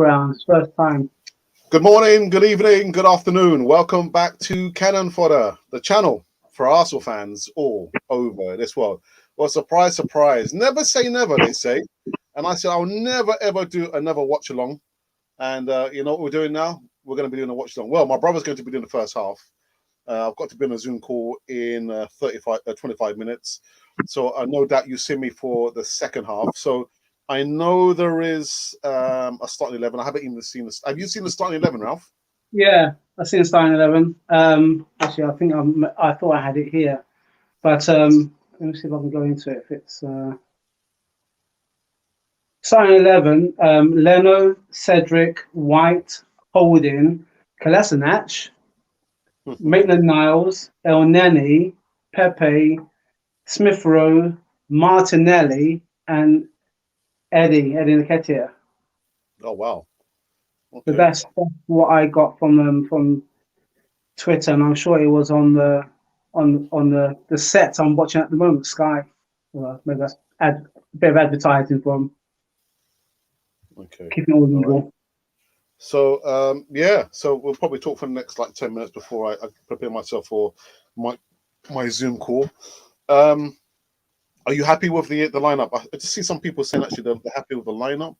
backgrounds. First time. Good morning, good evening, good afternoon. Welcome back to Cannon Fodder, the channel for Arsenal fans all over this world. Well, surprise, surprise. Never say never, they say. And I said I'll never, ever do another watch along. And you know what we're doing now? We're going to be doing a watch along. Well, my brother's going to be doing the first half. I've got to be on a Zoom call in 25 minutes. So no doubt you see me for the second half. So I know there is a starting 11. I haven't even seen this. Have you seen the starting 11, Ralph? Yeah, I've seen starting 11. Actually, I think I thought I had it here, but let me see if I can go into it. If it's starting 11: Leno, Cedric, White, Holding, Kolasinac, Maitland-Niles, El Neni, Pepe, Smith Rowe, Martinelli, and Eddie Nketiah. Oh, wow. So Okay. that's what I got from Twitter, and I'm sure it was on the set I'm watching at the moment, Sky. Well, maybe that's a bit of advertising from Okay. keeping it all All right. legal. So yeah, so we'll probably talk for the next like 10 minutes before I prepare myself for my Zoom call. Are you happy with the lineup? I just see some people saying actually they're happy with the lineup.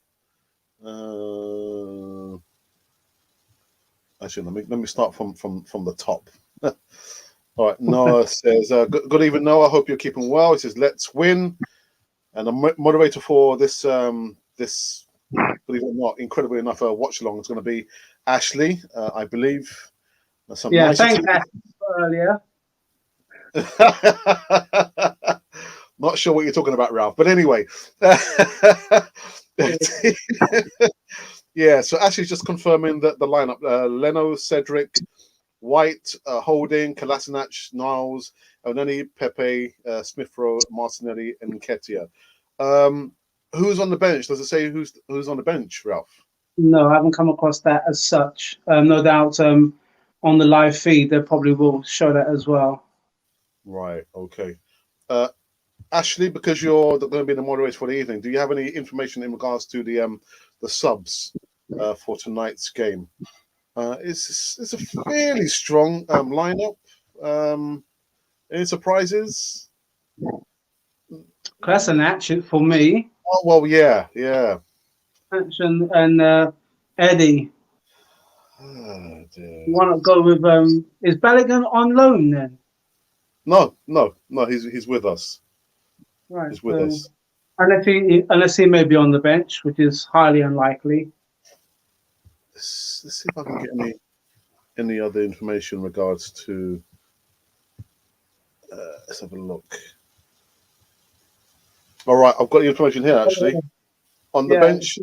Actually, let me start from the top. All right, Noah says, good evening, Noah. I hope you're keeping well. He says, let's win. And the moderator for this, this, believe it or not, incredibly enough, watch along is going to be Ashley, I believe. Some Yeah, nicety. thanks, Ash, earlier. Not sure what you're talking about, Ralph. But anyway. Yeah, so Ashley's just confirming that the lineup, Leno, Cedric, White, Holding, Kolasinac, Niles, Elneny, Pepe, Smith Rowe, Martinelli, and Nketiah. Who's on the bench? Does it say who's on the bench, Ralph? No, I haven't come across that as such. No doubt on the live feed, they probably will show that as well. Right, okay. Ashley, because you're going to be the moderator for the evening, do you have any information in regards to the subs for tonight's game? It's a fairly strong lineup. Any surprises? Kolasinac for me. Oh well, yeah. And Eddie. Oh, dear. You want to go with is Balogun on loan then? No. He's with us. Right. He's with us. Unless he may be on the bench, which is highly unlikely. Let's see if I can get any other information in regards to. Let's have a look. All right, I've got the information here actually. On the bench,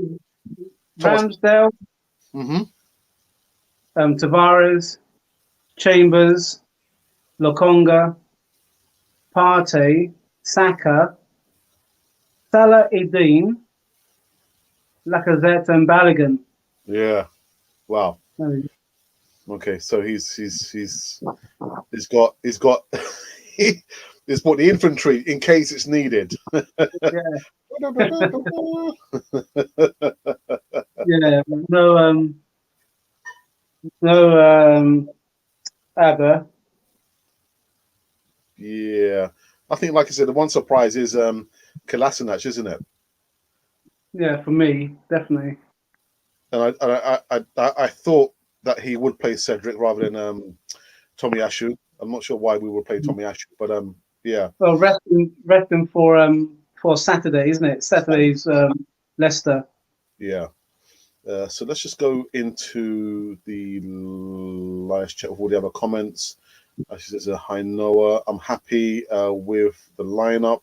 Thomas. Ramsdale, Tavares, Chambers, Lokonga, Partey, Saka, Salah Eddin, Lacazette, and Balogun. Yeah. Wow. Okay, so he's got he's brought the infantry in case it's needed. Yeah, no Abba. Yeah, I think, like I said, the one surprise is Kolasinac, isn't it? Yeah, for me, definitely. And I thought that he would play Cedric rather than Tomiyasu. I'm not sure why we would play Tomiyasu, but yeah. Well, resting for Saturday, isn't it? Saturday's Leicester. Yeah. So let's just go into the live chat with all the other comments. She says, hi, Noah. I'm happy with the lineup.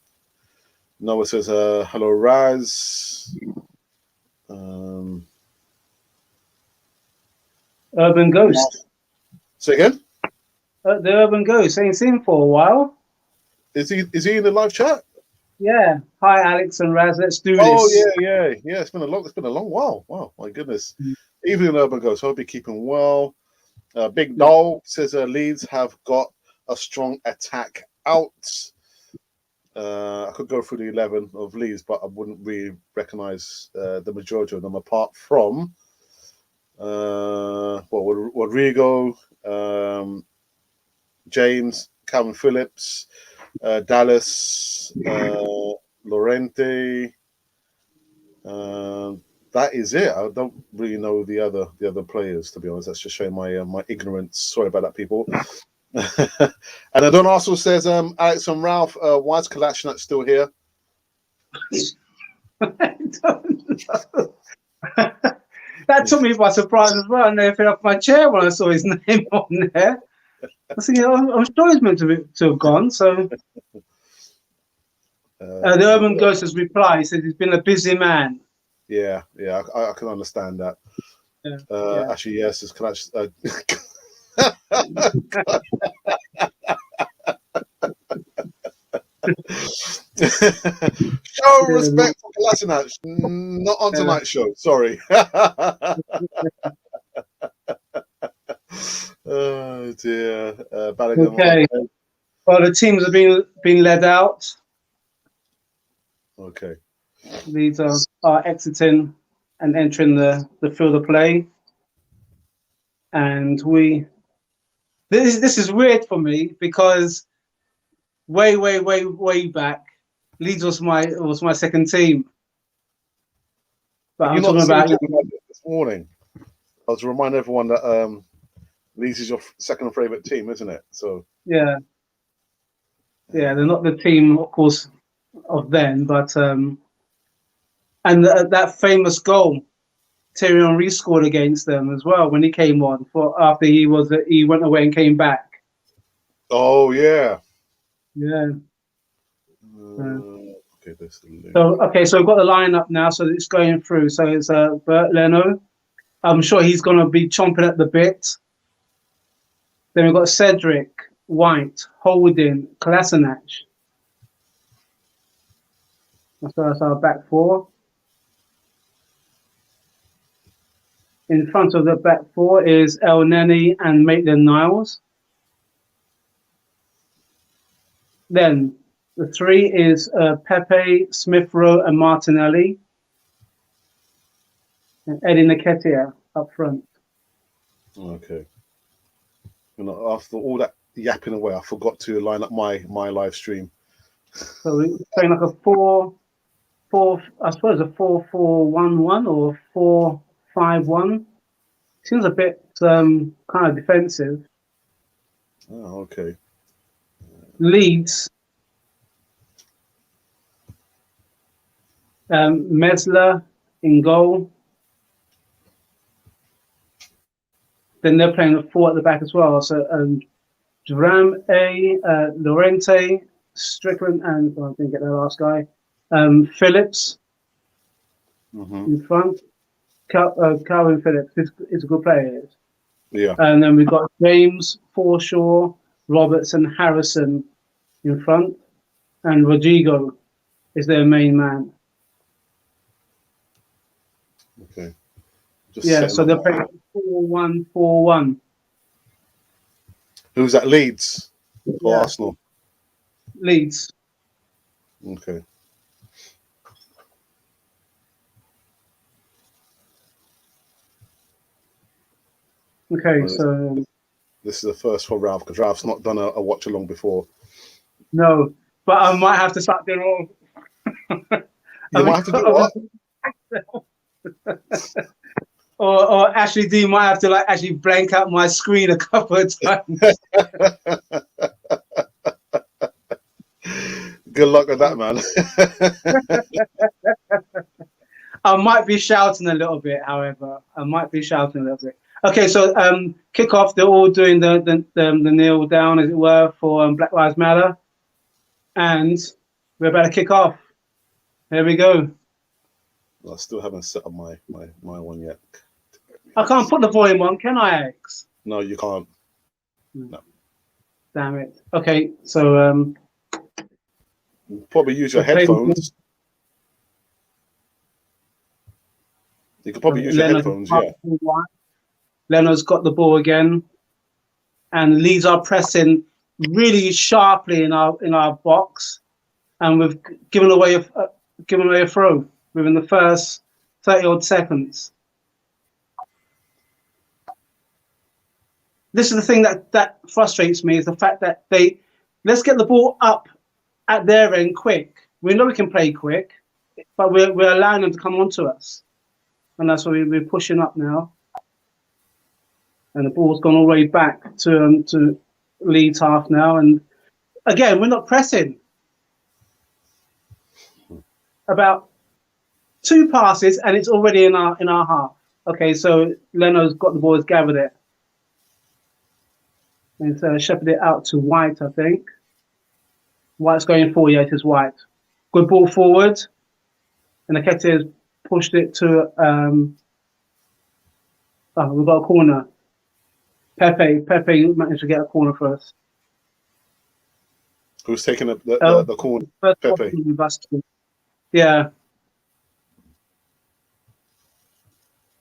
Noah says, hello, Raz. Urban Ghost. Say again? The Urban Ghost. Ain't seen for a while. Is he in the live chat? Yeah. Hi, Alex and Raz. Let's do this. Oh yeah. It's been a long while. Wow, my goodness. Evening, Urban Ghost. Hope you're keeping well. Big Doll says Leeds have got a strong attack out. I could go through the 11 of Leeds, but I wouldn't really recognise the majority of them apart from Rodrigo, James, Calvin Phillips, Dallas, Lorente. That is it. I don't really know the other players, to be honest. That's just showing my ignorance. Sorry about that, people. And Adon also says, Alex and Ralph, why is Kolasinac still here? That took me by surprise as well. I never fell off my chair when I saw his name on there. I was thinking, I'm sure he's meant to have gone. So the Urban Ghost has replied. He said he's been a busy man. Yeah, I can understand that. Yeah. Actually, yes, it's Kolasinac. Show respect for Kolasinac, not on tonight's show. Sorry. Oh dear. Okay. Well, the teams have been led out. Okay. These are exiting and entering the field of play, and this is weird for me because way back, Leeds was my second team. But I'm talking about this morning. I was to remind everyone that Leeds is your second favourite team, isn't it? So yeah, they're not the team, of course, of then, but and that famous goal Thierry Henry scored against them as well when he came on after he went away and came back. Oh yeah. Yeah. Okay, so we've got the lineup now, so it's going through. So it's Bert Leno. I'm sure he's going to be chomping at the bit. Then we've got Cedric, White, Holding, Kolasinac. That's our back four. In front of the back four is El Neni and Maitland-Niles. Then the three is Pepe, Smith-Rowe, and Martinelli. And Eddie Nketiah up front. Okay. And after all that yapping away, I forgot to line up my live stream. So we're playing like a 4-4, I suppose a 4-4-1-1 or 4-5-1. Seems a bit kind of defensive. Oh, okay. Leeds. Mesler in goal. Then they're playing a 4 at the back as well. So Dram A, Lorente, Strickland, and I didn't get the last guy. Phillips in front. Calvin Phillips is a good player. Yeah. And then we've got James, Forshaw, Robertson, Harrison in front, and Rodrigo is their main man. Okay. So they're playing 4-1-4-1. Who's at Leeds for Arsenal? Leeds. Okay. Okay, so this is the first for Ralph because Ralph's not done a watch along before. No, but I might have to start doing all. You might have to do what? or Ashley D might have to actually blank out my screen a couple of times. Good luck with that, man. I might be shouting a little bit, however. Okay, so kickoff. They're all doing the kneel down, as it were, for Black Lives Matter, and we're about to kick off. Here we go. I still haven't set up my one yet. I can't put the volume on, can I, X? No, you can't. No. Damn it. Okay, so probably use your headphones. You could probably use your headphones, yeah. Leno's got the ball again, and Leeds are pressing really sharply in our box, and we've given away a throw within the first 30 odd seconds. this is the thing that frustrates me, is the fact that let's get the ball up at their end quick. We know we can play quick, but we're allowing them to come onto us, and that's why we're pushing up now. And the ball's gone all the way back to Leeds half now, and again we're not pressing. About 2 passes and it's already in our half. Okay, so Leno's got the ball, has gathered it, and shepherded it out to White. I think White's going forward. Yeah, it is White. Good ball forward, and Nketiah has pushed it to. We've got a corner. Pepe managed to get a corner for us. Who's taking the corner? Pepe. Yeah.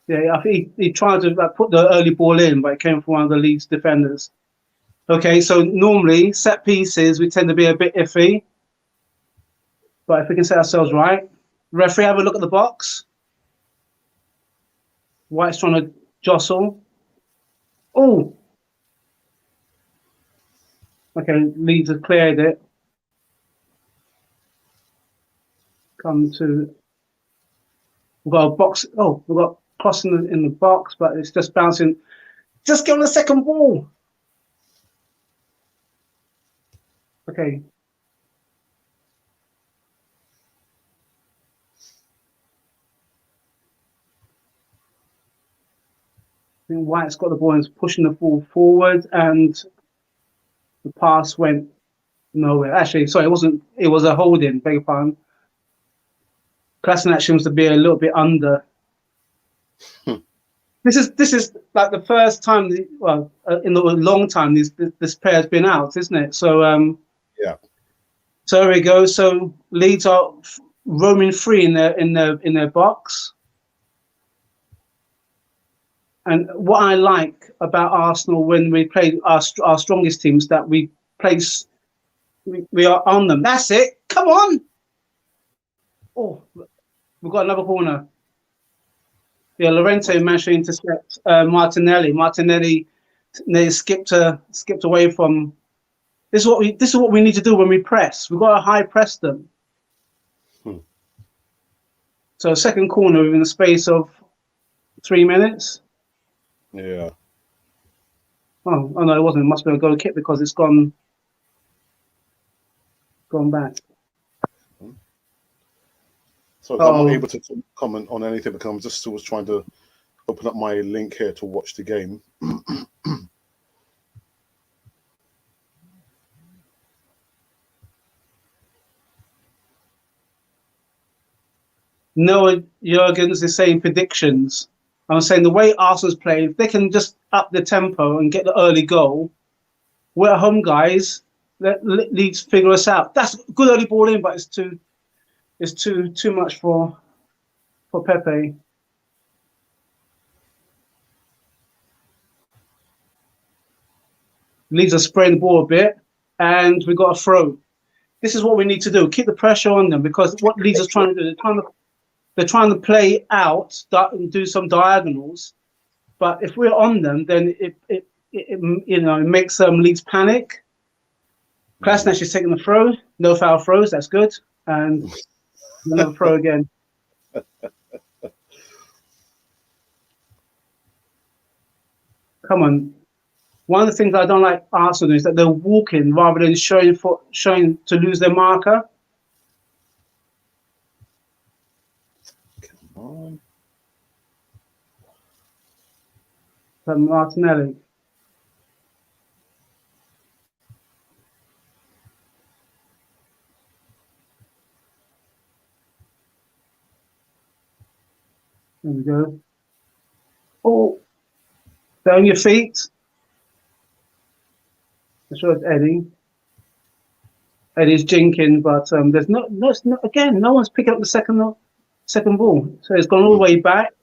Yeah, I think he tried to put the early ball in, but it came from one of the Leeds defenders. Okay, so normally set pieces we tend to be a bit iffy, but if we can set ourselves right, referee, have a look at the box. White's trying to jostle. Oh, okay, Leeds have cleared it. We've got a box. Oh, we've got crossing in the box, but it's just bouncing. Just get on the second ball. Okay. I think White's got the ball and is pushing the ball forward, and the pass went nowhere. Actually, sorry, it wasn't. It was a holding. Beg your pardon. Kolasinac seems to be a little bit under. This is like the first time, in a long time, this pair has been out, isn't it? So yeah. So there we go. So Leeds are roaming free in their box. And what I like about Arsenal when we play our strongest teams, that we are on them. That's it. Come on. Oh, we've got another corner. Yeah, Llorente managed to intercept Martinelli. Martinelli skipped away from. This is what we need to do when we press. We've got to high press them. So second corner within the space of 3 minutes. Yeah. Oh no, it wasn't. It must be a goal kick because it's gone back. So I'm not able to comment on anything because I'm just still trying to open up my link here to watch the game. Noah Jurgens is saying predictions. I'm saying the way Arsenal's playing, if they can just up the tempo and get the early goal, we're at home, guys. Let Leeds figure us out. That's good early ball in, but it's too much for Pepe. Leeds are spraying the ball a bit, and we got a throw. This is what we need to do: keep the pressure on them, because what Leeds are trying to do, they're trying to play out and do some diagonals. But if we're on them, then it makes Leeds panic. Kolasinac is taking the throw. No foul throws. That's good. And another throw again. Come on. One of the things I don't like Arsenal is that they're walking rather than showing to lose their marker. Come on. Martinelli. There we go. Oh, stay on your feet. I'm sure it's Eddie. Eddie's jinking, but there's no one's picking up the second ball. So it's gone all the way back.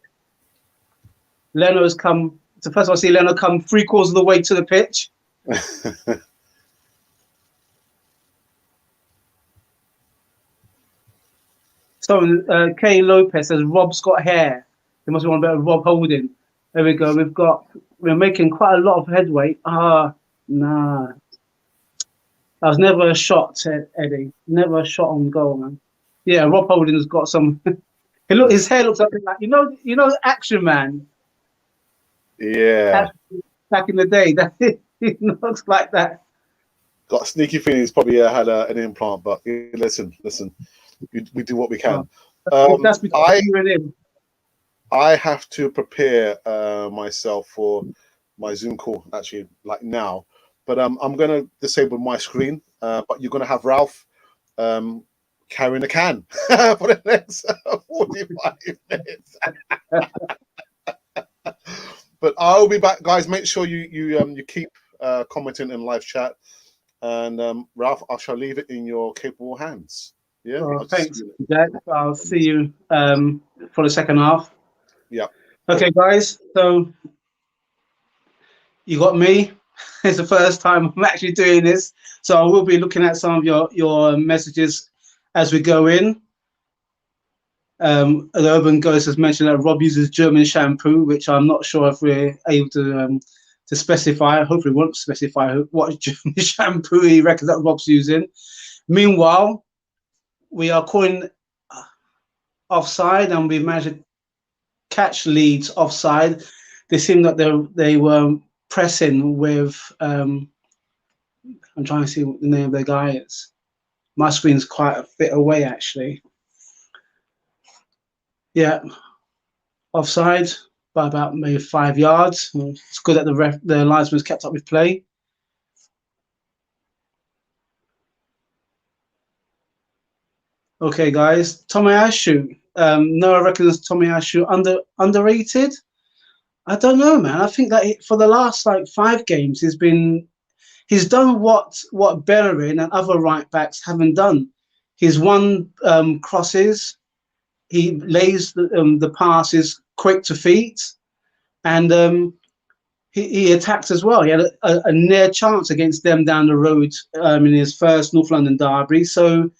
Leno's come. It's the first time I see Leno come 3/4 of the way to the pitch. So Kay Lopez says Rob's got hair. There must be one about Rob Holding. There we go. We're making quite a lot of headway. Nah. That was never a shot, Eddie. Never a shot on goal, man. Yeah, Rob Holding's got some. His hair looks like Action Man. Yeah. Back in the day, that he looks like that. Got a sneaky feeling he's probably had an implant, but listen, we do what we can. That's because you and him. I have to prepare myself for my Zoom call actually, like now. But I'm going to disable my screen. But you're going to have Ralph carrying a can for the next 45 minutes. But I'll be back, guys. Make sure you keep commenting in live chat. And Ralph, I shall leave it in your capable hands. Yeah. Thanks, Jack. I'll see you for the second half. Yeah. Okay, guys. So you got me. It's the first time I'm actually doing this, so I will be looking at some of your messages as we go in. The Urban Ghost has mentioned that Rob uses German shampoo, which I'm not sure if we're able to specify. Hopefully, we won't specify what German shampoo he reckons that Rob's using. Meanwhile, we are calling offside, and we managed to catch Leeds offside. They seemed that they were pressing with. I'm trying to see what the name of the guy is. My screen's quite a bit away, actually. Yeah, offside by about maybe 5 yards. It's good that the linesman's kept up with play. Okay, guys, Tomiyasu. Noah reckons Tomiyasu underrated. I don't know, man. I think that for the last 5 games, he's done what Bellerin and other right backs haven't done. He's won crosses. He lays the passes quick to feet, and he attacks as well. He had a near chance against them down the road in his first North London derby. So,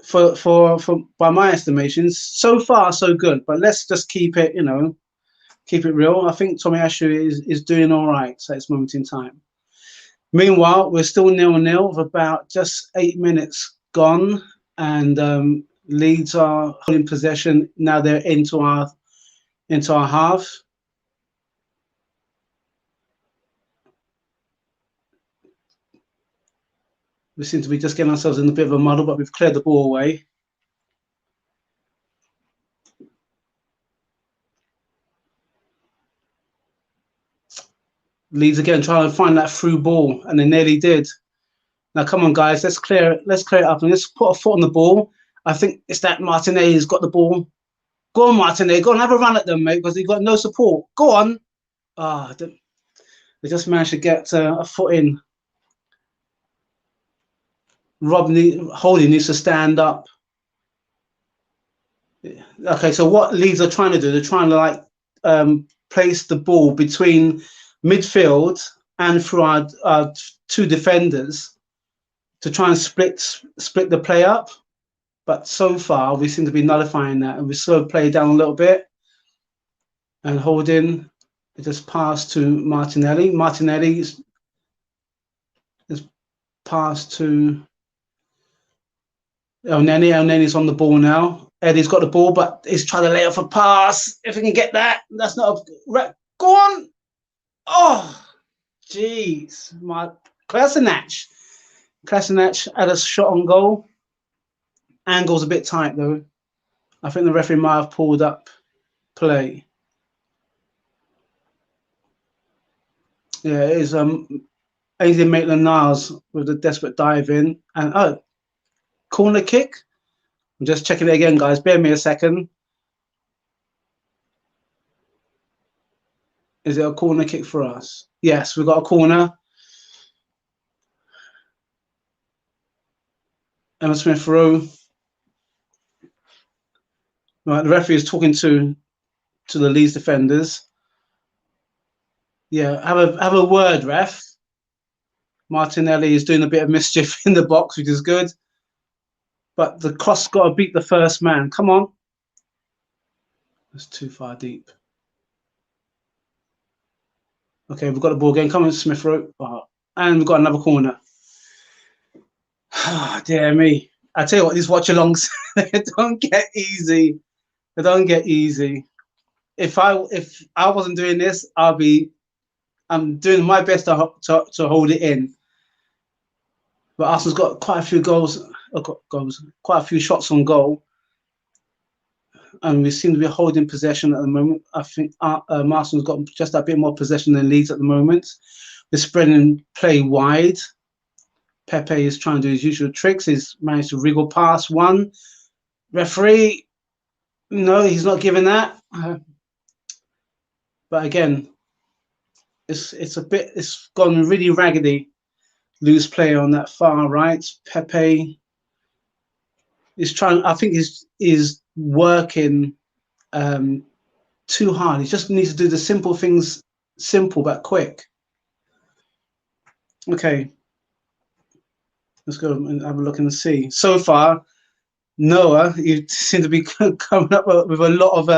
for by my estimations, so far so good. But let's just keep it real. I think Tomiyasu is doing all right at this moment in time. Meanwhile, we're still 0-0 with about just 8 minutes gone, and Leeds are holding possession. Now they're into our half. We seem to be just getting ourselves in a bit of a muddle, but we've cleared the ball away. Leeds again trying to find that through ball, and they nearly did. Now, come on, guys, let's clear it up and let's put a foot on the ball. I think it's that Martinelli's got the ball. Go on, Martinelli. Go on, have a run at them, mate, because you've got no support. Go on. They just managed to get a foot in. Holding needs to stand up. Okay, so what Leeds are trying to do, they're trying to place the ball between midfield and through our 2 defenders to try and split the play up. But so far, we seem to be nullifying that, and we slow play down a little bit. And Holding, it just passed to Martinelli. Martinelli is passed to El Neni. El Neni's on the ball now. Eddie's got the ball, but he's trying to lay off a pass. If he can get that, that's not a... Go on! Oh, jeez. Kolasinac had a shot on goal. Angle's a bit tight, though. I think the referee might have pulled up play. Yeah, it is Ainsley Maitland-Niles with a desperate dive in. And, corner kick. I'm just checking it again, guys. Bear me a second. Is it a corner kick for us? Yes, we've got a corner. Emma Smith-Rowe. Right, the referee is talking to the Leeds defenders. Yeah, have a word, ref. Martinelli is doing a bit of mischief in the box, which is good. But the cross got to beat the first man. Come on. That's too far deep. Okay, we've got the ball again. Come on, Smith Rowe. And we've got another corner. Ah, dear me. I tell you what, these watch-alongs, they don't get easy. They don't get easy. If I wasn't doing this, I'm doing my best to hold it in. But Arsenal's got quite a few quite a few shots on goal. And we seem to be holding possession at the moment. I think Arsenal's got just a bit more possession than Leeds at the moment. We're spreading play wide. Pepe is trying to do his usual tricks. He's managed to wriggle past one. Referee, no, he's not giving that. But again, it's gone really raggedy. Loose play on that far right. Pepe is trying. I think he's working too hard. He just needs to do the simple things, simple but quick. Okay, let's go and have a look and see. So far, Noah, you seem to be coming up with a lot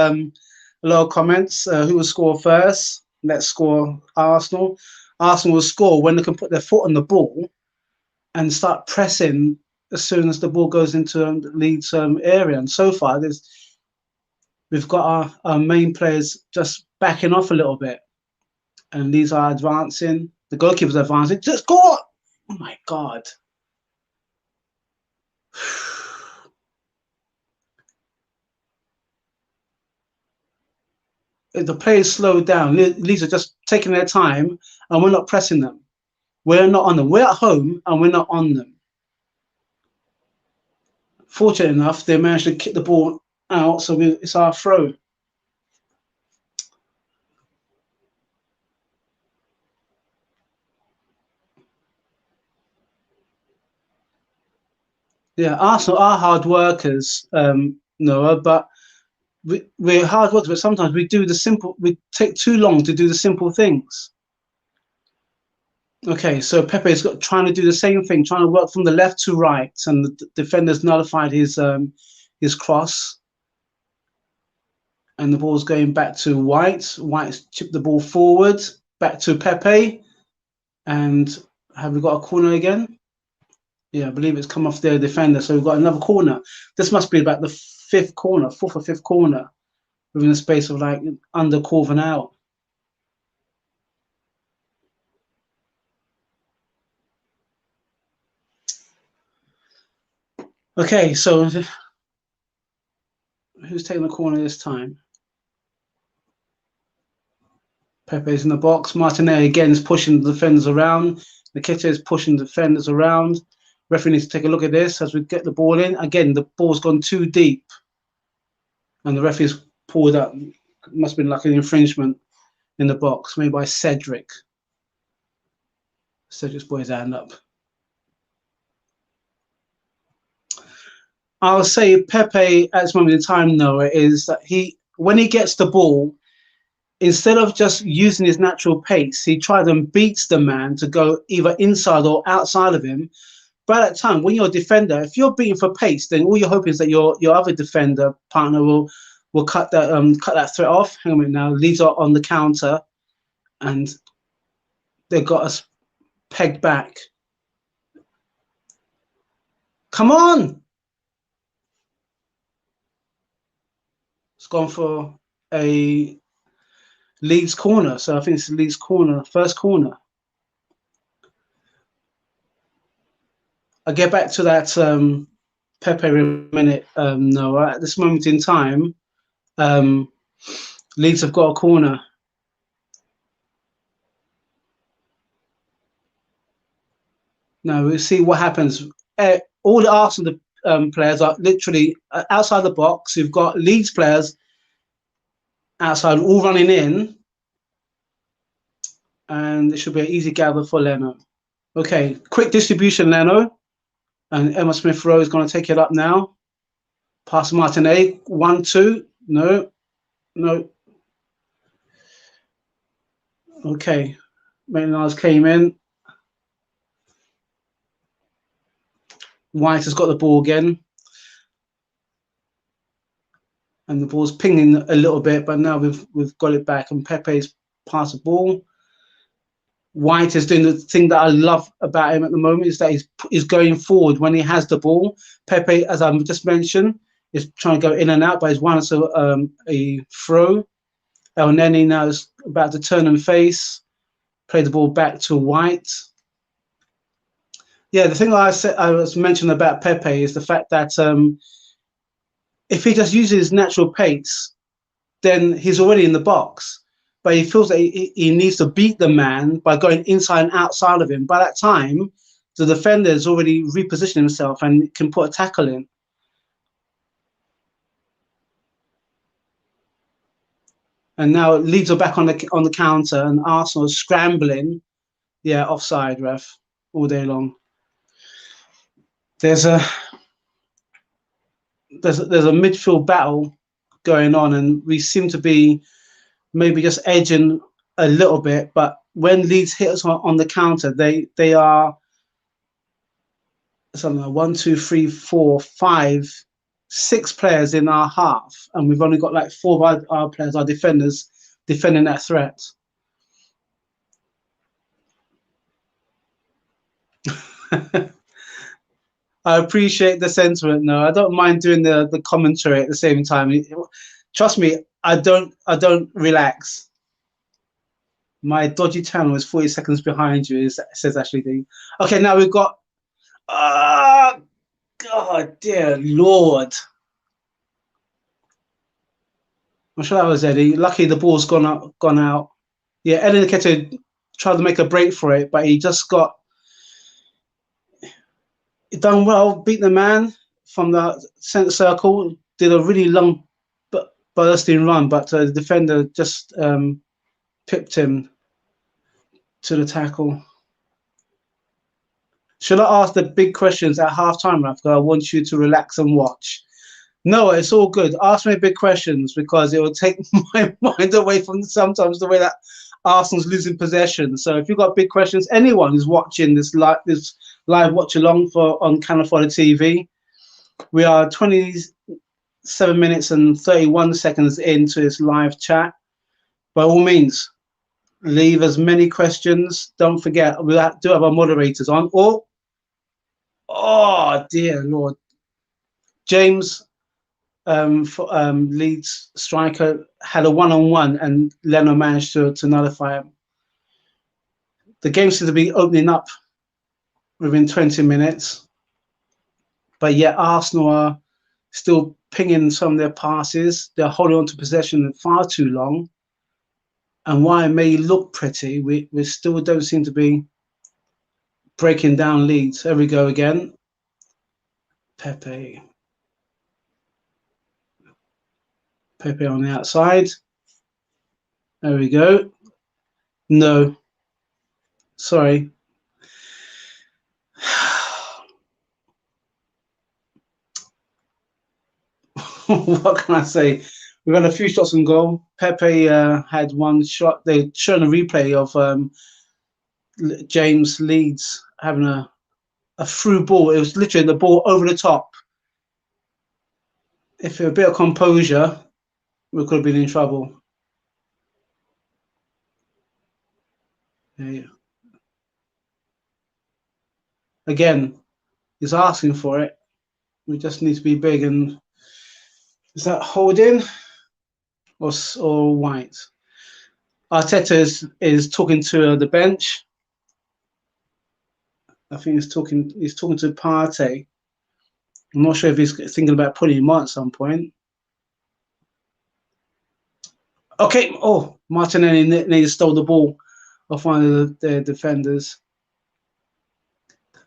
of comments. Who will score first? Let's score Arsenal. Arsenal will score when they can put their foot on the ball and start pressing as soon as the ball goes into the Leeds area. And so far, we've got our main players just backing off a little bit, and these are advancing. The goalkeeper's advancing. Just score! Oh my God. The players slow down. Leeds are just taking their time, and we're not pressing them. We're not on them. We're at home, and we're not on them. Fortunate enough, they managed to kick the ball out, so it's our throw. Yeah, Arsenal are hard workers, Noah, but we're hard workers, but sometimes we take too long to do the simple things. Okay, so Pepe's trying to do the same thing, trying to work from the left to right, and the defender's nullified his cross. And the ball's going back to White. White's chipped the ball forward, back to Pepe. And have we got a corner again? Yeah, I believe it's come off their defender. So we've got another corner. This must be about the fourth or fifth corner within a space of like under a quarter of an hour. Okay, so who's taking the corner this time? Pepe's in the box. Martinelli again is pushing the defenders around. Nketiah is pushing the defenders around. Referee needs to take a look at this as we get the ball in. Again, the ball's gone too deep. And the referee's pulled up. Must have been like an infringement in the box, made by Cedric. Cedric's put his hand up. I'll say Pepe at this moment in time, Noah, is that when he gets the ball, instead of just using his natural pace, he tries and beats the man to go either inside or outside of him. By that time, when you're a defender, if you're beating for pace, then all you're hoping is that your other defender partner will cut that threat off. Hang on a minute now. Leeds are on the counter, and they've got us pegged back. Come on! It's gone for a Leeds corner. So I think it's Leeds corner, first corner. I'll get back to that Pepe in a minute, Noah. At this moment in time, Leeds have got a corner. Now we'll see what happens. All the Arsenal players are literally outside the box. You've got Leeds players outside, all running in, and it should be an easy gather for Leno. Okay, quick distribution, Leno, and Emma Smith Rowe is going to take it up now. Pass Martinelli, 1-2. No. Okay, Maitland-Niles came in. White has got the ball again. and the ball's pinging a little bit, but now we've got it back, and Pepe's passed the ball. White is doing the thing that I love about him at the moment, is that he's going forward when he has the ball. Pepe, as I just mentioned, is trying to go in and out, but he's won us a throw. El Neni now is about to turn and face, play the ball back to White. Yeah, the thing I was mentioning about Pepe is the fact that if he just uses his natural pace, then he's already in the box. But he feels that he needs to beat the man by going inside and outside of him. By that time, the defender has already repositioned himself and can put a tackle in. And now Leeds are back on the counter, and Arsenal is scrambling. Yeah, offside, ref, all day long. There's a midfield battle going on, and we seem to be maybe just edging a little bit, but when Leeds hit us on the counter, they are something like 1, 2, 3, 4, 5, 6 players in our half, and we've only got like 4 of our players, our defenders, defending that threat. I appreciate the sentiment. No, I don't mind doing the commentary at the same time. Trust me, I don't relax. My dodgy channel is 40 seconds behind you, says Ashley D. Okay, now we've got God dear Lord. I'm sure that was Eddie. Lucky the ball's gone out. Yeah, Eddie Nketiah tried to make a break for it, but he just he done well, beat the man from the centre circle, did a really long bursting run, but the defender just pipped him to the tackle. Should I ask the big questions at half-time, Raf? I want you to relax and watch. No, it's all good. Ask me big questions because it will take my mind away from sometimes the way that Arsenal's losing possession. So if you've got big questions, anyone who's watching this live watch along on Cannon Fodder TV, we are 27 minutes and 31 seconds into this live chat. By all means, leave as many questions. Don't forget, we do have our moderators on. Oh dear Lord, James. Leeds striker had a one-on-one, and Leno managed to nullify him. The game seems to be opening up within 20 minutes, but yet Arsenal are still pinging some of their passes. They're holding on to possession far too long, and while it may look pretty, we still don't seem to be breaking down Leeds. There we go again. Pepe on the outside. There we go. No. Sorry. What can I say? We've had a few shots on goal. Pepe had one shot. They shown a replay of James Leeds having a through ball. It was literally the ball over the top. If a bit of composure, we could have been in trouble. Yeah. Again, he's asking for it. We just need to be big. And is that Holding or White? Arteta is talking to the bench. I think he's talking to Partey. I'm not sure if he's thinking about putting him on at some point. Okay. Oh, Martinelli nearly stole the ball off one of the defenders.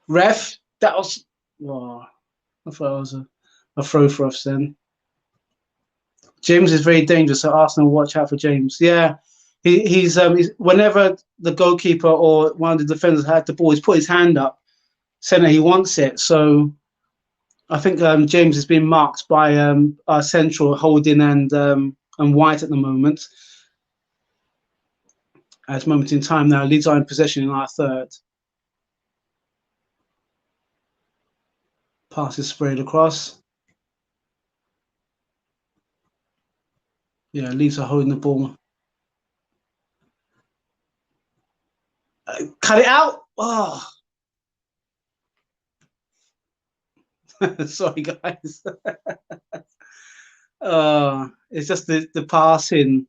Ref, that was. Oh, I thought it was a throw for us then. James is very dangerous, so Arsenal watch out for James. Yeah, he's whenever the goalkeeper or one of the defenders had the ball, he's put his hand up, saying that he wants it. So I think James is being marked by our central Holding and White at the moment. At this moment in time now, Leeds are in possession in our third. Pass is sprayed across. Yeah, Leeds are holding the ball. Cut it out. Oh, sorry, guys. It's just the passing.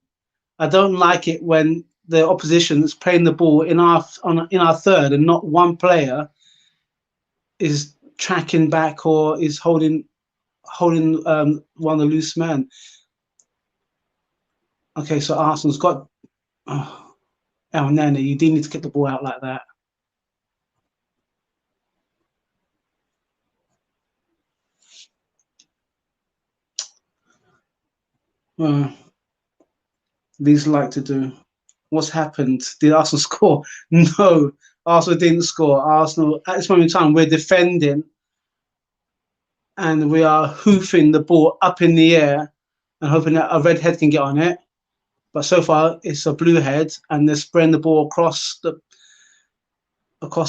I don't like it when the opposition is playing the ball in our third and not one player is tracking back or is holding one of the loose men. Okay, so Arsenal's got El Nene. You do need to get the ball out like that. These like to do. What's happened? Did Arsenal score? No, Arsenal didn't score. Arsenal at this moment in time we're defending and we are hoofing the ball up in the air and hoping that a red head can get on it. But so far it's a blue head and they're spreading the ball across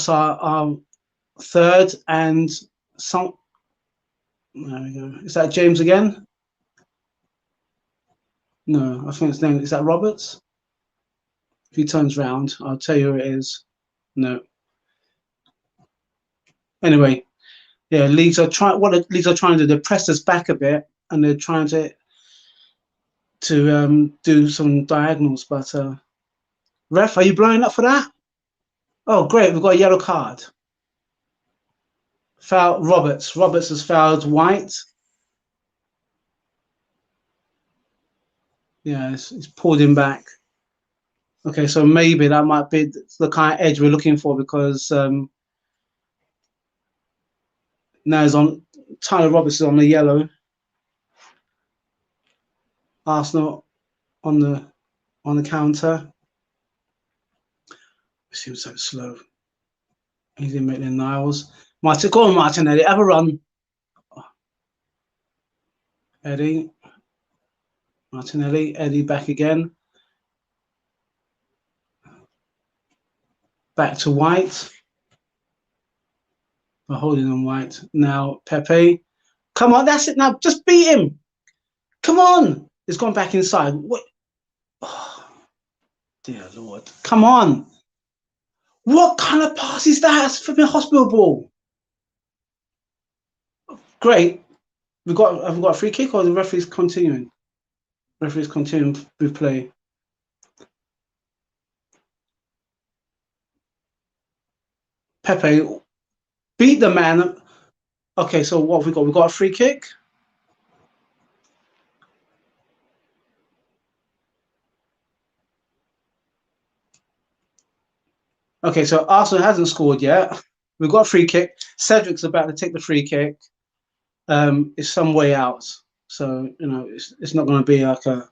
our third and some. There we go. Is that James again? No, I think his name is that Roberts. If he turns round, I'll tell you who it is. No. Anyway, yeah, Leeds are trying. What Leeds are trying to do, they press us back a bit, and they're trying to do some diagonals. But ref, are you blowing up for that? Oh, great, we've got a yellow card. Foul Roberts. Roberts has fouled White. Yeah, it's pulled him back. Okay, so maybe that might be the kind of edge we're looking for because now he's on. Tyler Roberts is on the yellow. Arsenal on the counter. It seems so slow. He didn't make the Niles. Martin, go on, Martinelli, have a run. Eddie. Martinelli, Eddie back again. Back to White. We're holding on White. Now Pepe. Come on, that's it now. Just beat him. Come on. It's gone back inside. What? Oh, dear Lord. Come on. What kind of pass is that? It's flipping hospital ball. Great. Have we got a free kick or the referee's continuing? Referee's continuing with play. Pepe, beat the man. Okay, so what have we got? We've got a free kick. Okay, so Arsenal hasn't scored yet. We've got a free kick. Cedric's about to take the free kick. It's some way out. So, you know, it's not going to be like a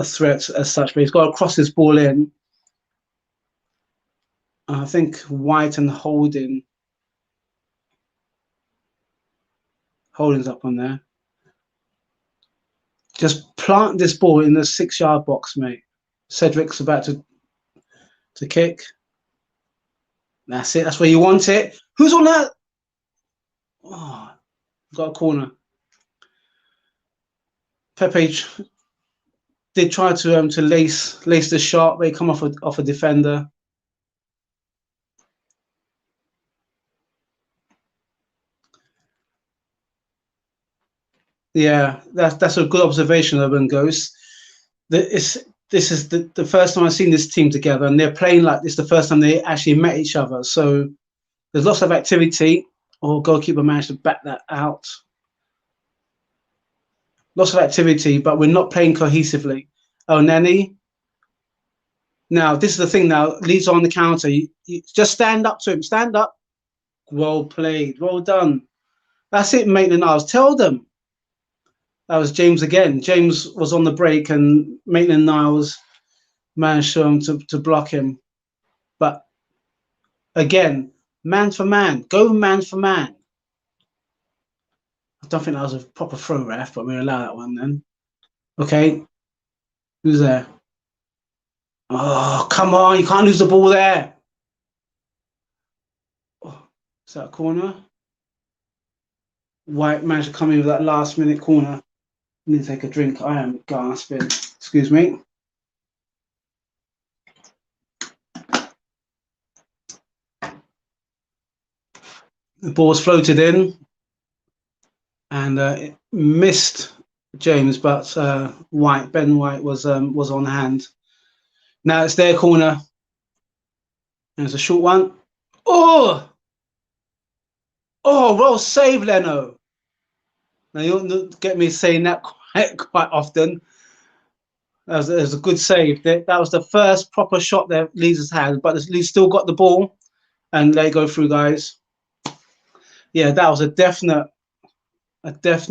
threat as such, but he's got to cross this ball in. I think White and Holding's up on there. Just plant this ball in the 6-yard box, mate. Cedric's about to kick. That's it. That's where you want it. Who's on that? Oh, got a corner. Pepe did try to lace the shot, but he come off a defender. Yeah, that's a good observation, Urban Ghost. This is the first time I've seen this team together, and they're playing like this the first time they actually met each other. So there's lots of activity. Or goalkeeper managed to back that out. Lots of activity, but we're not playing cohesively. Oh, Nani. Now, this is the thing now. Leeds on the counter. You just stand up to him. Stand up. Well played. Well done. That's it, Maitland-Niles. Tell them. That was James again. James was on the break and Maitland-Niles managed to block him. But again, man for man. Go man for man. I don't think that was a proper throw, ref, but we allow that one then. Okay. Who's there? Oh, come on. You can't lose the ball there. Oh, is that a corner? White managed to come in with that last minute corner. Need to take a drink. I am gasping. Excuse me. The ball's floated in and it missed James, but Ben White was on hand. Now it's their corner. And it's a short one. Oh, well saved, Leno. Now you don't get me saying that quite often. That was a good save. That was the first proper shot that Leeds has had, but Leeds still got the ball and let it go through, guys. Yeah, that was a definite. Would have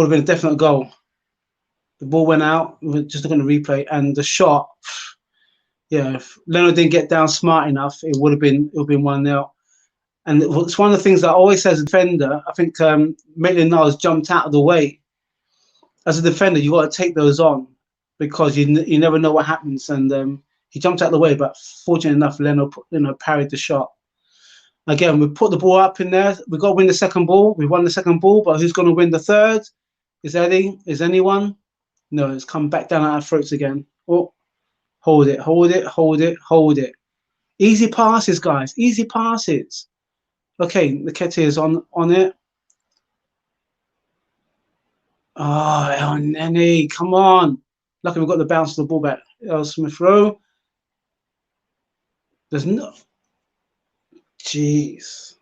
been a definite goal. The ball went out. We're just looking at the replay, and the shot. Yeah, if Leno didn't get down smart enough, it would have been 1-0. And it's one of the things that I always say as a defender. I think Maitland-Niles jumped out of the way. As a defender, you got to take those on because you never know what happens. And he jumped out of the way, but fortunate enough, Leno parried the shot. Again, we put the ball up in there. We've got to win the second ball. We won the second ball, but who's going to win the third? Is Eddie? Is anyone? No, it's come back down at our throats again. Oh, hold it, hold it, hold it, hold it. Easy passes, guys. Easy passes. Okay, Nketiah is on it. Oh, El Nene, come on. Lucky we've got the bounce of the ball back. El Smith Rowe. There's no... Jeez.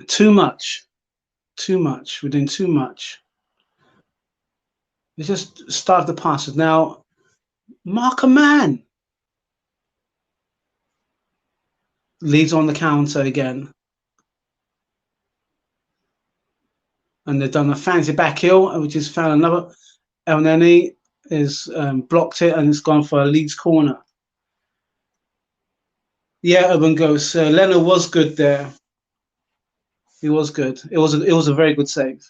Too much. Too much. We're doing too much. We just start the passes. Now, mark a man. Leeds on the counter again. And they've done a fancy back heel, which has found another. El Nene is blocked it and it's gone for a Leeds corner. Yeah, Urban Ghost. Leno was good there. He was good. It was a very good save.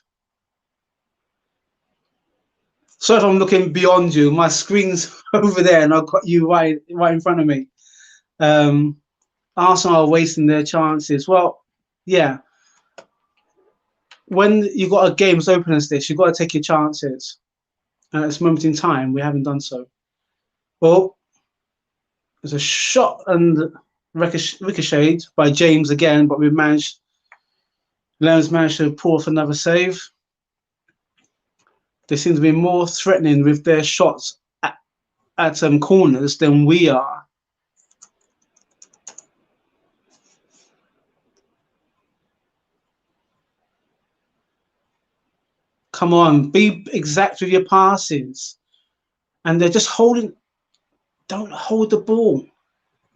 So if I'm looking beyond you, my screen's over there and I've got you right in front of me. Arsenal are wasting their chances. Well, yeah. When you got a game as open as this, you've got to take your chances. And at this moment in time, we haven't done so. Well, there's a shot and ricocheted by James again, but Leno's managed to pull off another save. They seem to be more threatening with their shots at corners than we are. Come on, be exact with your passes. And they're just holding. Don't hold the ball.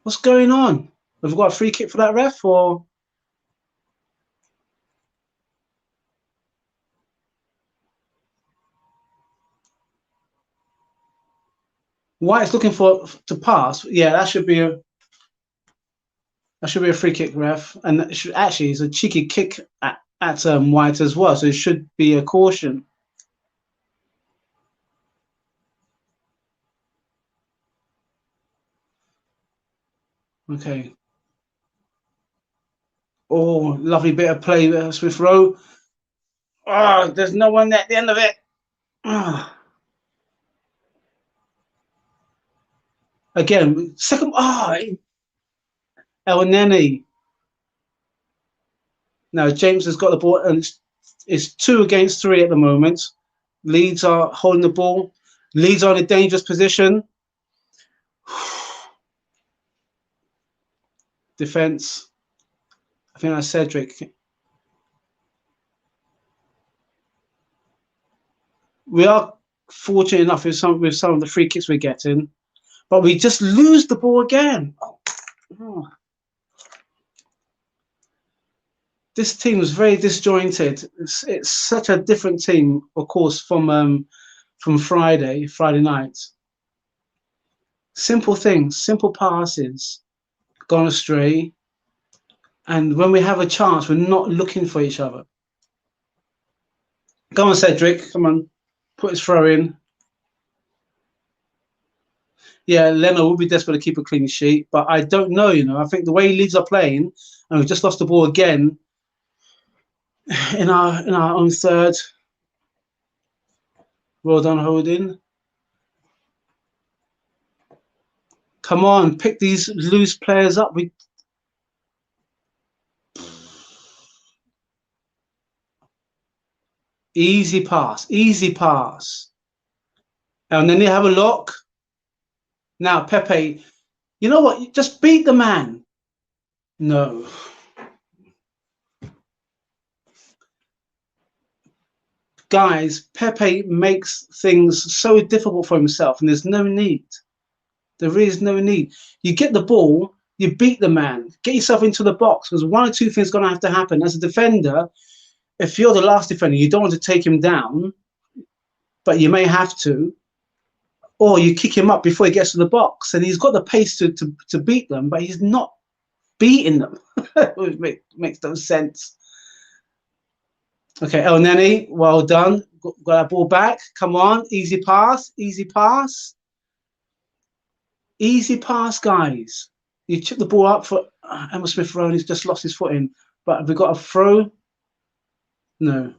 What's going on? Have we got a free kick for that ref or? White's looking to pass. Yeah, that should be a free kick, ref. And it should actually it's a cheeky kick at White as well. So it should be a caution. Okay. Oh, lovely bit of play there, Smith Rowe. Oh, there's no one at the end of it. Oh. Again, second. El Nene. Now James has got the ball, and it's 2 against 3 at the moment. Leeds are holding the ball. Leeds are in a dangerous position. Defense. I think that's Cedric. We are fortunate enough with some of the free kicks we're getting, but we just lose the ball again. Oh. This team was very disjointed. It's such a different team, of course, from Friday night. Simple things, simple passes, gone astray. And when we have a chance, we're not looking for each other. Come on, Cedric. Come on. Put his throw in. Yeah, Leno will be desperate to keep a clean sheet, but I don't know, I think the way Leeds are playing, and we've just lost the ball again in our own third. Well done, holding. Come on, pick these loose players up. Easy pass, easy pass. And then you have a look. Now, Pepe, you know what? Just beat the man. No. Guys, Pepe makes things so difficult for himself, and there's no need. There is no need. You get the ball, you beat the man, get yourself into the box, because one or two things are going to have to happen. As a defender, if you're the last defender, you don't want to take him down, but you may have to, or you kick him up before he gets to the box, and he's got the pace to beat them, but he's not beating them. It makes no sense. Okay, El Neni, well done. Got that ball back. Come on, easy pass, easy pass. Easy pass, guys. You chip the ball up for Emma Smith-Rowe. He's just lost his footing. But have we got a throw? No.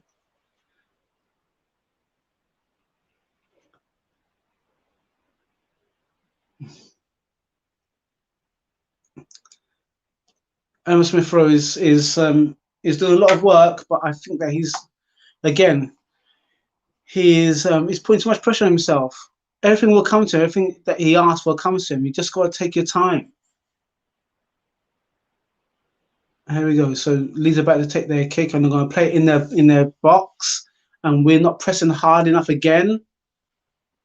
Emma Smith-Rowe is doing a lot of work, but I think that he's putting too much pressure on himself. Everything will come to him. Everything that he asks for comes to him. You just got to take your time. Here we go. So Leeds are about to take their kick, and they're going to play it in their box, and we're not pressing hard enough again.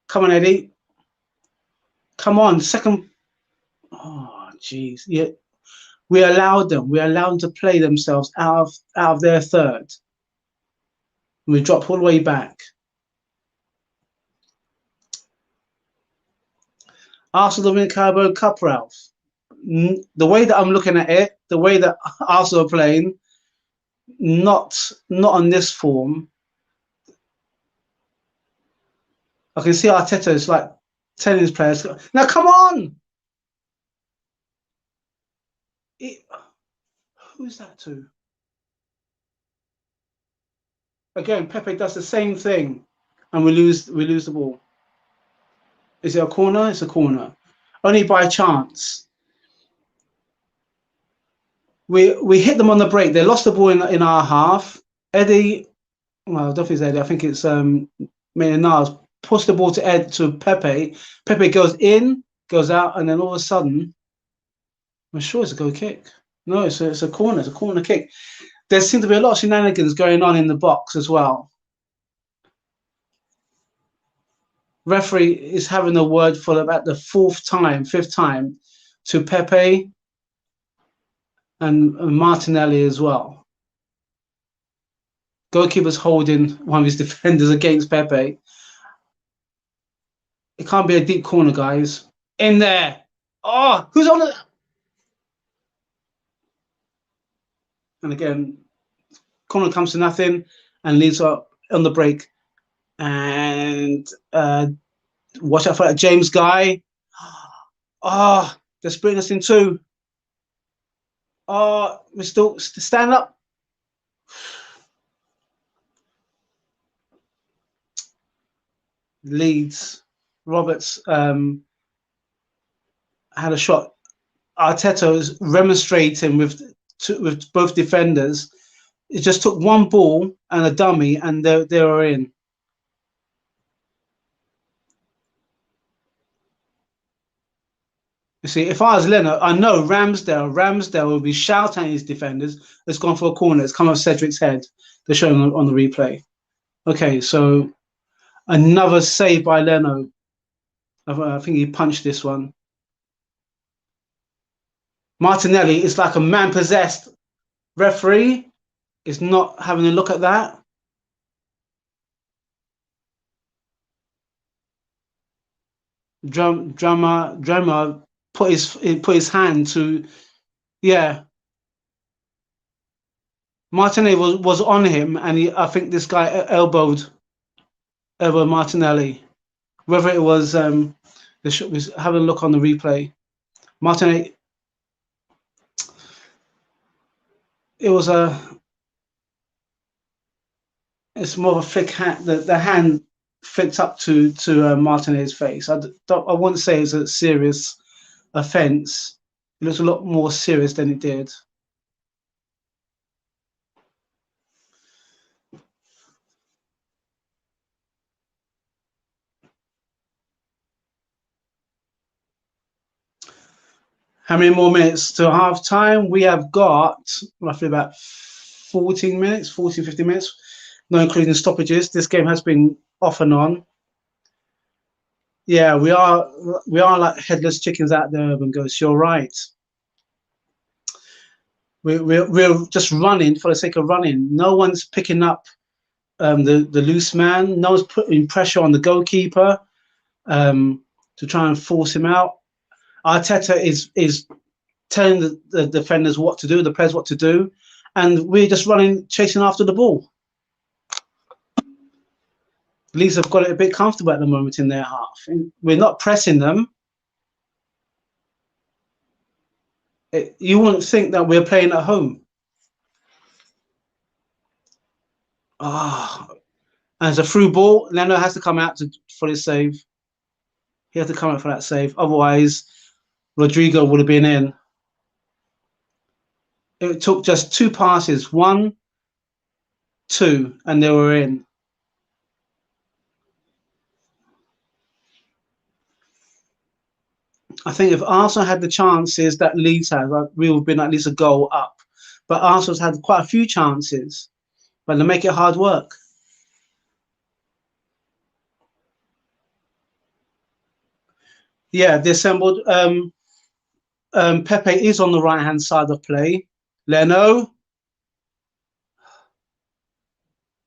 Come on, Eddie. Come on, second. Oh, jeez. Yeah, we allowed them to play themselves out of their third. We dropped all the way back. Arsenal win Carabao Cup, Ralph. The way that I'm looking at it, the way that Arsenal are playing, not on this form. I can see Arteta is like telling his players, now come on! Who's that to? Again, Pepe does the same thing, and we lose the ball. Is it a corner? It's a corner. Only by chance. We hit them on the break. They lost the ball in our half. Eddie, well, I don't think it's Eddie. I think it's Maynard pushed the ball to Pepe. Pepe goes in, goes out, and then all of a sudden, I'm sure it's a goal kick. No, it's a corner. It's a corner kick. There seems to be a lot of shenanigans going on in the box as well. Referee is having a word for about the fifth time to Pepe and Martinelli as well. Goalkeeper's holding one of his defenders against Pepe. It can't be a deep corner, guys. In there. Oh, who's on it? And again, corner comes to nothing, and Leeds are on the break. And watch out for that James guy. Oh, they're splitting us in two. Oh, we're still stand up. Leeds. Roberts had a shot. Arteta was remonstrating with both defenders. It just took one ball and a dummy, and they were in. You see, if I was Leonard, I know Ramsdale will be shouting at his defenders. It's gone for a corner. It's come off Cedric's head. They're showing on the replay. Okay, so another save by Leno. I think he punched this one. Martinelli is like a man possessed. Referee is not having a look at that. Drummer put his hand to, yeah. Martinelli was on him, and I think this guy elbowed Martinelli. Whether it was was having a look on the replay. Martinelli. it was it's more of a flick hand. The hand flicked up to Martinez's face. I wouldn't say it's a serious offence. It looks a lot more serious than it did. How many more minutes to half time? We have got roughly about 14 minutes, 14, 50 minutes, not including stoppages. This game has been off and on. Yeah, we are like headless chickens out there, Urban Ghost. You're right. We're just running for the sake of running. No one's picking up the loose man. No one's putting pressure on the goalkeeper to try and force him out. Arteta is telling the defenders what to do, the players what to do, and we're just running, chasing after the ball. Leeds have got it a bit comfortable at the moment in their half. We're not pressing them. You wouldn't think that we're playing at home. And it's a through ball. Leno has to come out for his save. He had to come out for that save. Otherwise, Rodrigo would have been in. It took just 2 passes, 1, 2, and they were in. I think if Arsenal had the chances that Leeds had, we would have been at least a goal up. But Arsenal's had quite a few chances, but they make it hard work. Yeah, they assembled. Pepe is on the right-hand side of play. Leno.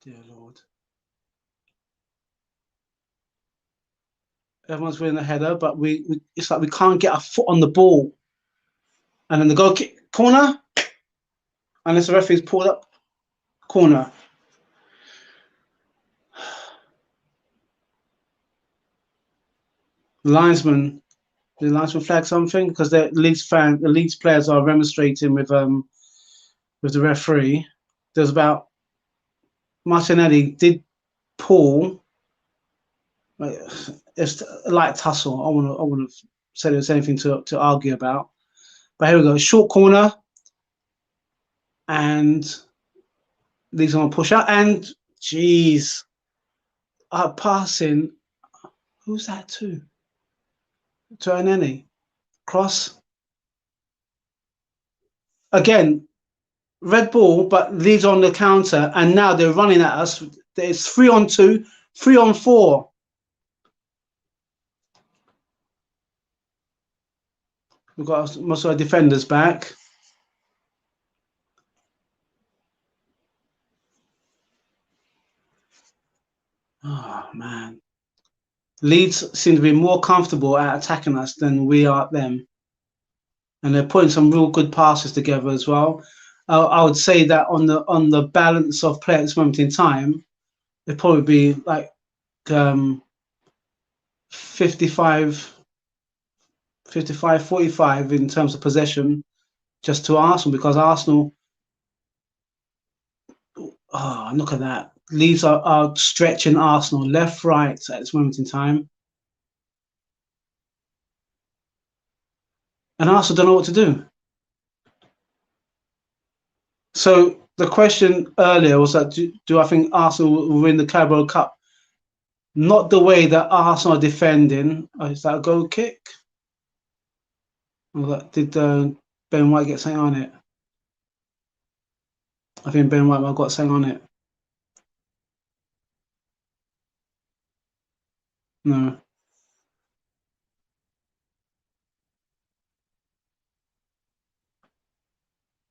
Dear Lord. Everyone's winning the header, but it's like we can't get our foot on the ball. And then the goal kick, corner. Unless the referee's pulled up, corner. The linesman flag something? Because the Leeds players are remonstrating with the referee. There's about Martinelli did pull. It's a light tussle. I wouldn't have said there was anything to argue about. But here we go. Short corner. And Leeds on a push out. And jeez. Passing. Who's that to? To Aneni. Cross. Again, red ball, but Leeds on the counter. And now they're running at us. It's 3-on-2, 3-on-4. We've got most of our defenders back. Oh, man. Leeds seem to be more comfortable at attacking us than we are at them. And they're putting some real good passes together as well. I would say that on the balance of play at this moment in time, it'd probably be like 55-45 in terms of possession just to Arsenal, because Arsenal, look at that. Leeds are stretching Arsenal left, right at this moment in time. And Arsenal don't know what to do. So the question earlier was that do I think Arsenal will win the Carabao Cup? Not the way that Arsenal are defending. Is that a goal kick? Or did Ben White get something on it? I think Ben White got something on it. No.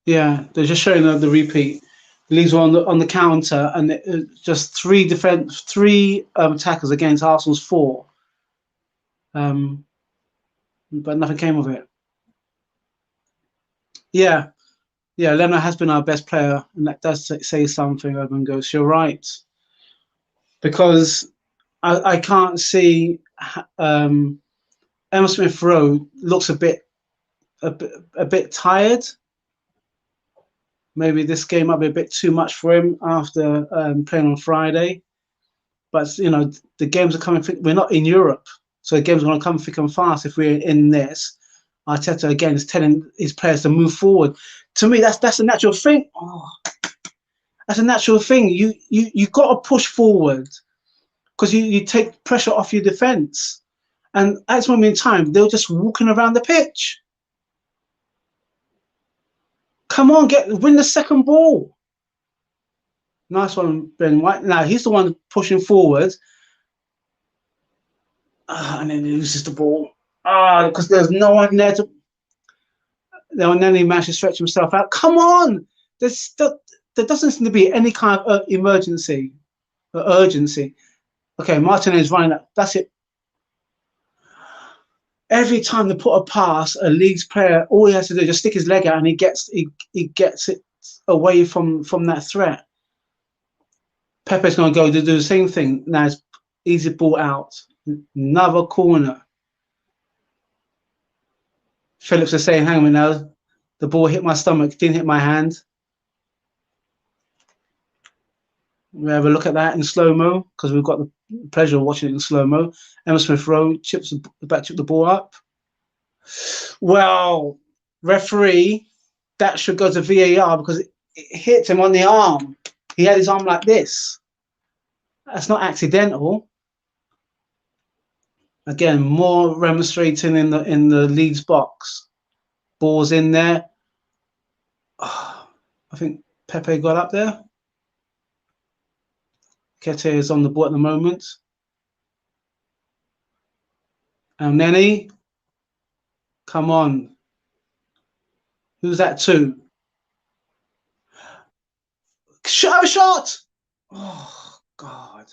Yeah, they're just showing the repeat. Leeds were on the counter, and just three attackers against Arsenal's 4. But nothing came of it. Yeah, Leno has been our best player, and that does say something. Urban Ghost, you're right, because I can't see Emma Smith Rowe looks a bit tired. Maybe this game might be a bit too much for him after playing on Friday. But, you know, the games are coming. We're not in Europe, so the games are going to come thick and fast if we're in this. Arteta, again, is telling his players to move forward. To me, that's a natural thing. Oh, that's a natural thing. You got to push forward because you take pressure off your defence. And at this moment in time, they were just walking around the pitch. Come on, win the second ball. Nice one, Ben White. Now he's the one pushing forward. And then he loses the ball. Because there's no one there to. And then he managed to stretch himself out. Come on! There doesn't seem to be any kind of emergency or urgency. Okay, Martinez is running up. That's it. Every time they put a pass, a Leeds player, all he has to do is just stick his leg out and he gets it away from that threat. Pepe's going to go to do the same thing. Now it's easy ball out. Another corner. Phillips is saying, hang on now, the ball hit my stomach, didn't hit my hand. We have a look at that in slow-mo because we've got the pleasure of watching it in slow-mo. Emma Smith-Rowe chips the ball up. Well, referee, that should go to VAR because it hit him on the arm. He had his arm like this. That's not accidental. Again, more remonstrating in the Leeds box. Ball's in there. Oh, I think Pepe got up there. Kete is on the ball at the moment. And Nenny, come on. Who's that to? Have a shot! Oh, God.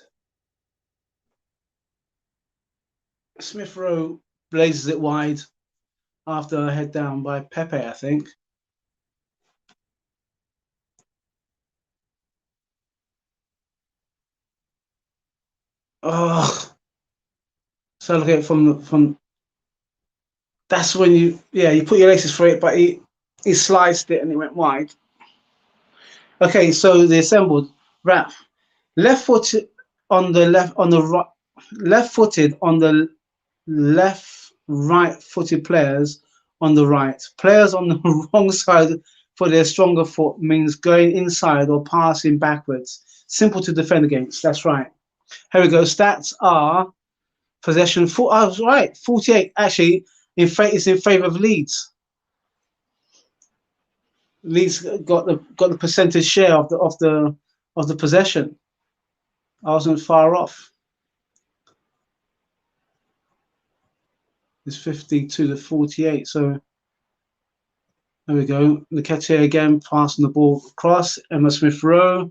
Smith-Rowe blazes it wide after a head down by Pepe, I think. Oh, so look at it from. That's when you put your laces for it, but he sliced it and it went wide. Okay, so they assembled. Raf, left-footed on the left, on the right, left-footed on the left, right-footed players on the right. Players on the wrong side for their stronger foot means going inside or passing backwards. Simple to defend against. That's right. Here we go. Stats are possession. I was right. 48. Actually, it's in favour of Leeds. Leeds got the percentage share of the possession. I wasn't far off. It's 52 to 48. So there we go. Nketiah again passing the ball across. Emma Smith-Rowe.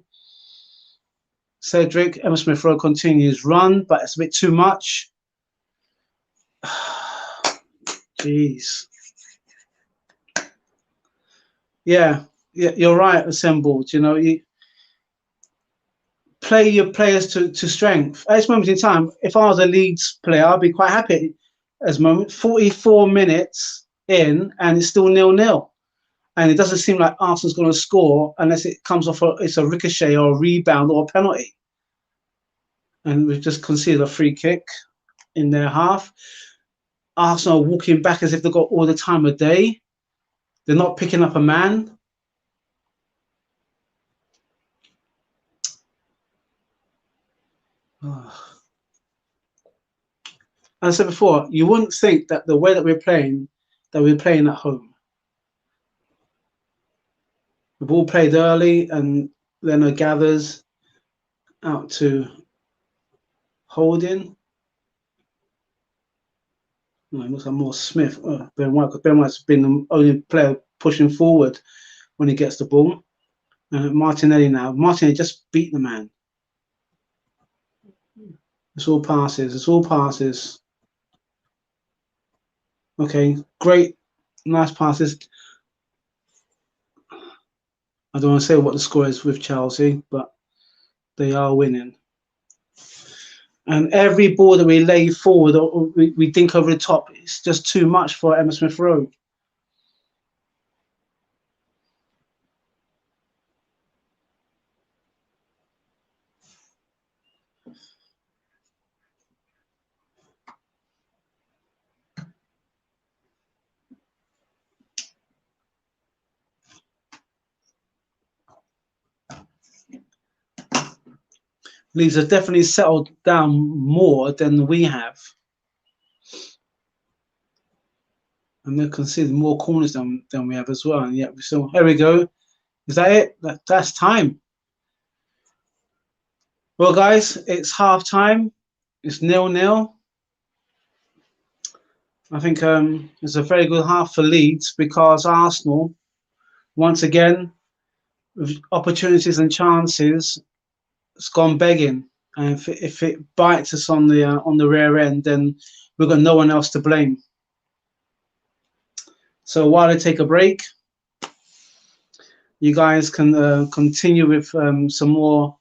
Cedric. Emma Smith-Rowe continues run, but it's a bit too much. Jeez. Yeah, you're right, assembled. You know, you play your players to strength. At this moment in time, if I was a Leeds player, I'd be quite happy. As moment, 44 minutes in, and it's still 0-0. And it doesn't seem like Arsenal's going to score unless it comes off it's a ricochet or a rebound or a penalty. And we've just conceded a free kick in their half. Arsenal walking back as if they've got all the time of day. They're not picking up a man. As I said before, you wouldn't think that the way that we're playing at home. The ball played early and Leonard gathers out to Holding. No, it looks like more Smith. Ben White, because Ben White's been the only player pushing forward when he gets the ball. Martinelli now. Martinelli just beat the man. It's all passes. It's all passes. Okay, great. Nice passes. I don't want to say what the score is with Chelsea, but they are winning. And every ball that we lay forward or we think over the top, it's just too much for Emma Smith-Rowe. Leeds have definitely settled down more than we have. And they conceded more corners than we have as well. And yet we still, here we go. Is that it? That's time. Well, guys, it's half time. It's 0-0. I think it's a very good half for Leeds because Arsenal, once again, with opportunities and chances, it's gone begging. And if it bites us on the rear end, then we've got no one else to blame. So while I take a break, you guys can continue with some more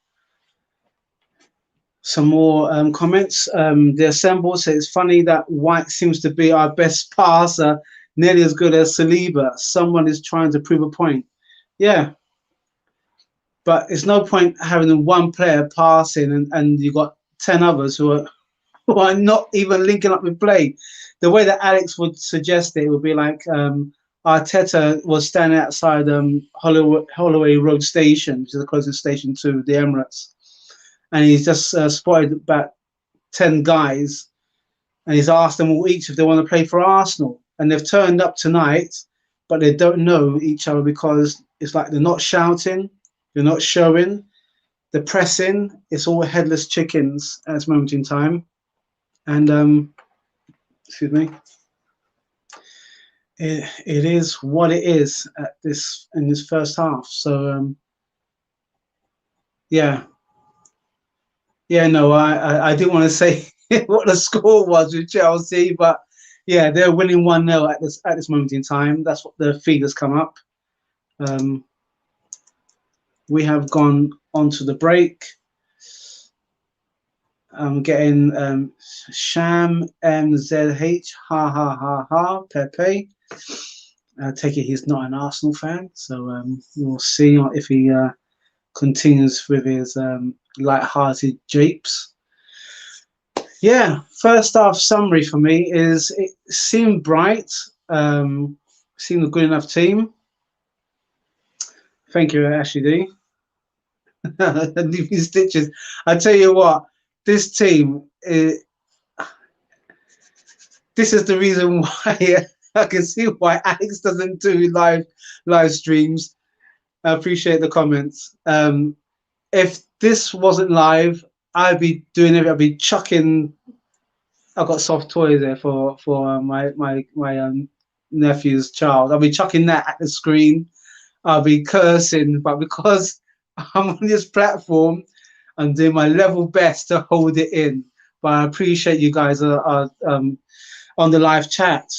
comments. The Assemble says it's funny that White seems to be our best passer, nearly as good as Saliba. Someone is trying to prove a point. Yeah, but it's no point having one player passing and you've got 10 others who are not even linking up with play. The way that Alex would suggest it would be like Arteta was standing outside Holloway Road Station, which is the closest station to the Emirates, and he's just spotted about 10 guys, and he's asked them all each if they want to play for Arsenal, and they've turned up tonight, but they don't know each other because it's like they're not shouting, they're not showing, they're pressing. It's all headless chickens at this moment in time, and excuse me. It is what it is in this first half. So yeah, no, I didn't want to say what the score was with Chelsea, but yeah, they're winning 1-0 at this moment in time. That's what the feed has come up. We have gone on to the break. I'm getting Sham MZH, ha, Pepe. I take it he's not an Arsenal fan, so we'll see if he continues with his light-hearted japes. Yeah, first half summary for me is it seemed bright, seemed a good enough team. Thank you, Ashley D. Leave stitches. I tell you what, this team, this is the reason why I can see why Alex doesn't do live streams. I appreciate the comments. If this wasn't live, I'd be doing it. I'd be chucking. I've got soft toys there for my nephew's child. I'll be chucking that at the screen. I'll be cursing, but because I'm on this platform, I'm doing my level best to hold it in. But I appreciate you guys are on the live chat.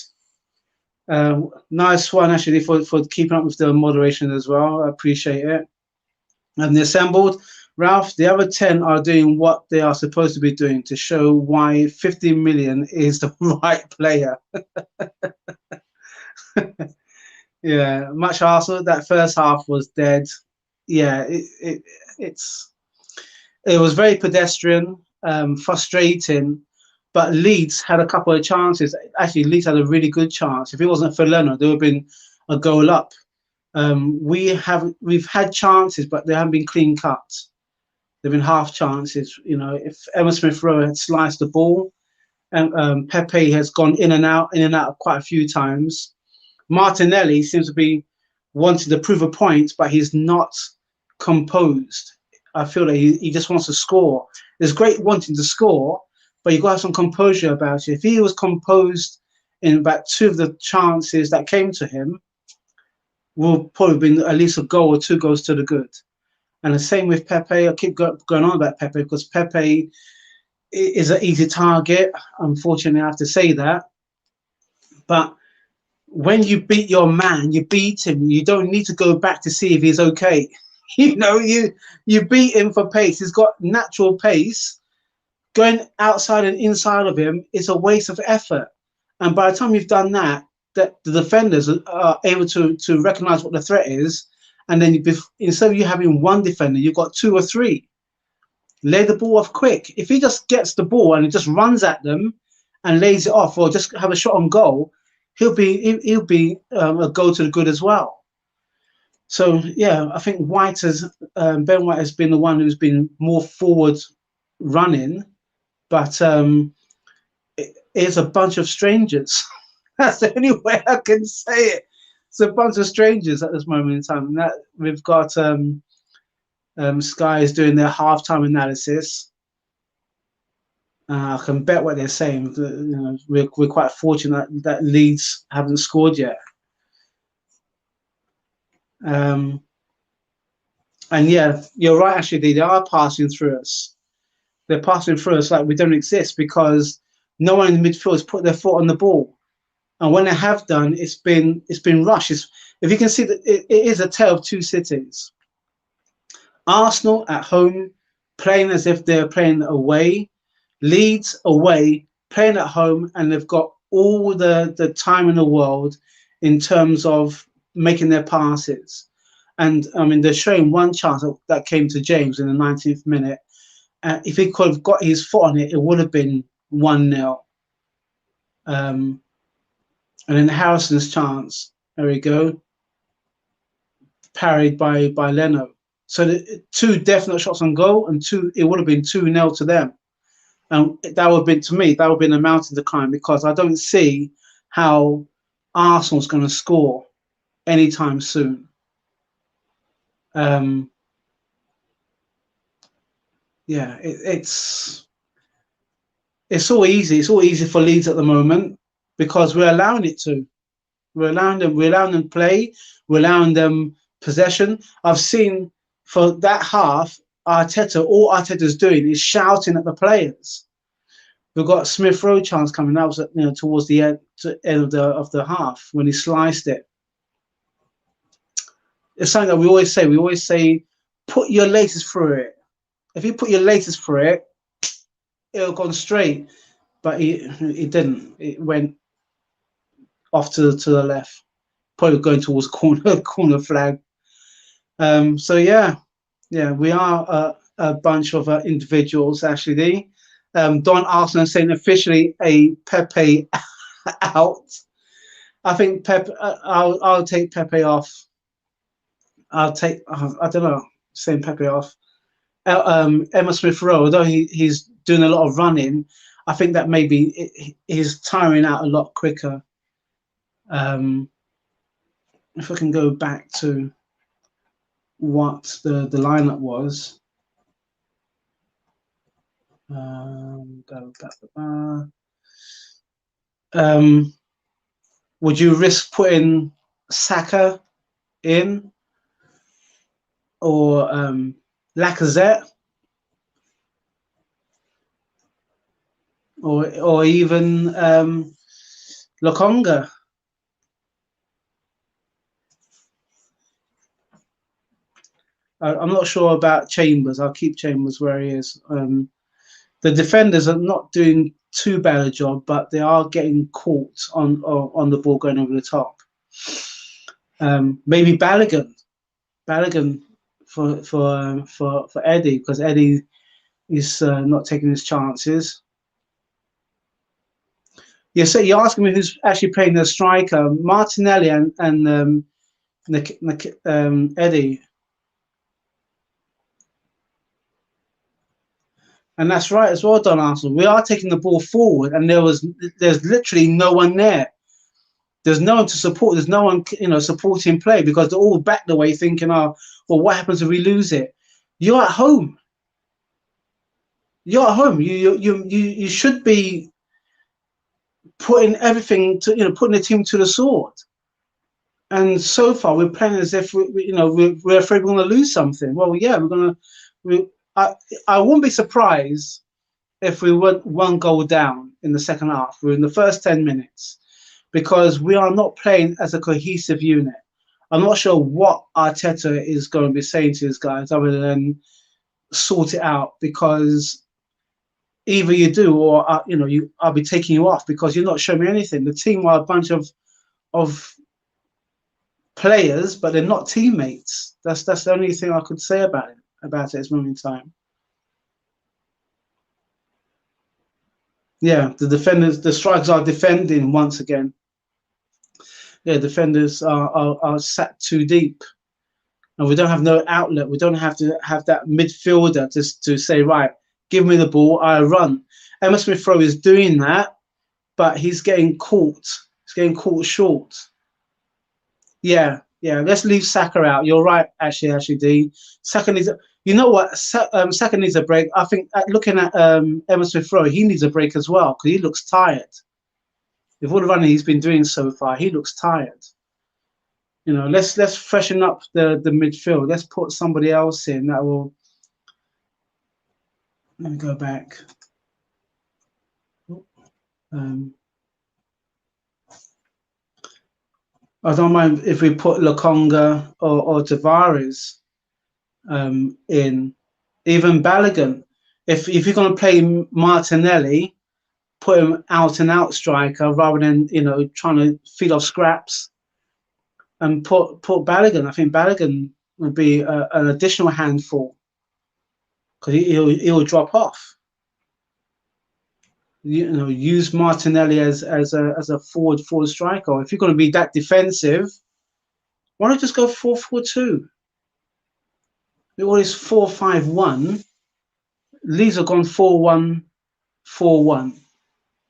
Nice one, actually, for keeping up with the moderation as well. I appreciate it. And the assembled, Ralph, the other 10 are doing what they are supposed to be doing to show why 50 million is the right player. Yeah, much Arsenal. That first half was dead. Yeah, it was very pedestrian, frustrating. But Leeds had a couple of chances. Actually, Leeds had a really good chance. If it wasn't for Leno, there would have been a goal up. We've had chances, but they haven't been clean cut. They've been half chances. You know, if Emma Smith Rowe had sliced the ball, and Pepe has gone in and out quite a few times. Martinelli seems to be wanting to prove a point, but he's not composed. I feel that he just wants to score. It's great wanting to score, but you've got to have some composure about it. If he was composed in about 2 of the chances that came to him, will probably been at least a goal or 2 goals to the good. And the same with Pepe. I keep going on about Pepe because Pepe is an easy target. Unfortunately, I have to say that. But when you beat your man, you beat him. You don't need to go back to see if he's okay. You know, you beat him for pace. He's got natural pace. Going outside and inside of him is a waste of effort. And by the time you've done that, the defenders are able to recognize what the threat is. And then instead of you having one defender, you've got 2 or 3. lay the ball off quick. If he just gets the ball and he just runs at them and lays it off, or just have a shot on goal, he'll be a goal to the good as well. So yeah, I think Ben White has been the one who's been more forward running, but it's a bunch of strangers. That's the only way I can say it. It's a bunch of strangers at this moment in time. And that we've got Sky is doing their halftime analysis. I can bet what they're saying. We're quite fortunate that Leeds haven't scored yet. And yeah, you're right. Actually, they are passing through us. They're passing through us like we don't exist, because no one in the midfield has put their foot on the ball. And when they have done, it's been rushed. If you can see that it is a tale of two cities. Arsenal at home, playing as if they're playing away. Leeds away, playing at home, and they've got all the time in the world in terms of making their passes. And I mean, they're showing one chance that came to James in the 19th minute. If he could have got his foot on it, it would have been 1-0. And then Harrison's chance, there we go, parried by Leno. So the two definite shots on goal, and it would have been 2-0 to them. And that would have been, to me, that would have been a mountain to climb, because I don't see how Arsenal's going to score anytime soon. Yeah, it's all easy. It's all easy for Leeds at the moment, because we're allowing it to. We're allowing them play. We're allowing them possession. I've seen for that half, all Arteta's doing is shouting at the players. We've got Smith Rowe chance coming. That was towards the end of the half when he sliced it. It's something that we always say. We always say, put your latest through it. If you put your latest through it, it'll go straight. But it didn't. It went off to the left, probably going towards corner flag. So yeah, we are a bunch of individuals actually. Don Arsenal saying officially a Pepe out. I think Pepe. I'll take Pepe off. I don't know, saying Pepe off. Emma Smith Rowe, although he's doing a lot of running, I think that maybe he's tiring out a lot quicker. If I can go back to what the lineup was. Go back. Would you risk putting Saka in, or Lacazette, or even Lokonga? I'm not sure about Chambers. I'll keep Chambers where he is. The defenders are not doing too bad a job, but they are getting caught on the ball going over the top. Maybe Balogun for Eddie, because Eddie is not taking his chances. Yeah, so you're asking me who's actually playing the striker, Martinelli and Eddie. And that's right as well, Don Arsenal. We are taking the ball forward, and there's literally no one there. There's no one to support. There's no one, supporting play, because they're all back the way thinking, well, what happens if we lose it? You're at home. You're at home. You should be putting everything to, putting the team to the sword. And so far, we're playing as if we're afraid we're going to lose something. Well, yeah, I wouldn't be surprised if we went one goal down in the second half. We're in the first 10 minutes, because we are not playing as a cohesive unit. I'm not sure what Arteta is going to be saying to his guys other than sort it out, because either you do, or I'll be taking you off because you're not showing me anything. The team are a bunch of players, but they're not teammates. That's the only thing I could say about it at this moment in time. Yeah, the defenders, the strikers are defending once again. Yeah, defenders are sat too deep, and we don't have no outlet. We don't have to have that midfielder to say, right, give me the ball, I run. Emma Smith Rowe is doing that, but he's getting caught. He's getting caught short. Yeah, yeah. Let's leave Saka out. You're right, Ashley D. Saka needs. You know what? Saka needs a break. I think looking at Emma Smith Rowe, he needs a break as well because he looks tired. With all the running he's been doing so far, he looks tired. You know, let's freshen up the midfield. Let's put somebody else in that will. Let me go back. I don't mind if we put Lokonga or Tavares in, even Balogun. If you're going to play Martinelli, put him out and out striker rather than trying to feed off scraps, and put Balogun. I think Balogun would be an additional handful because he'll drop off. Use Martinelli as a forward striker. If you're going to be that defensive, why not just go 4-4-2? It was 4-5-1. Leeds have gone 4-1-4-1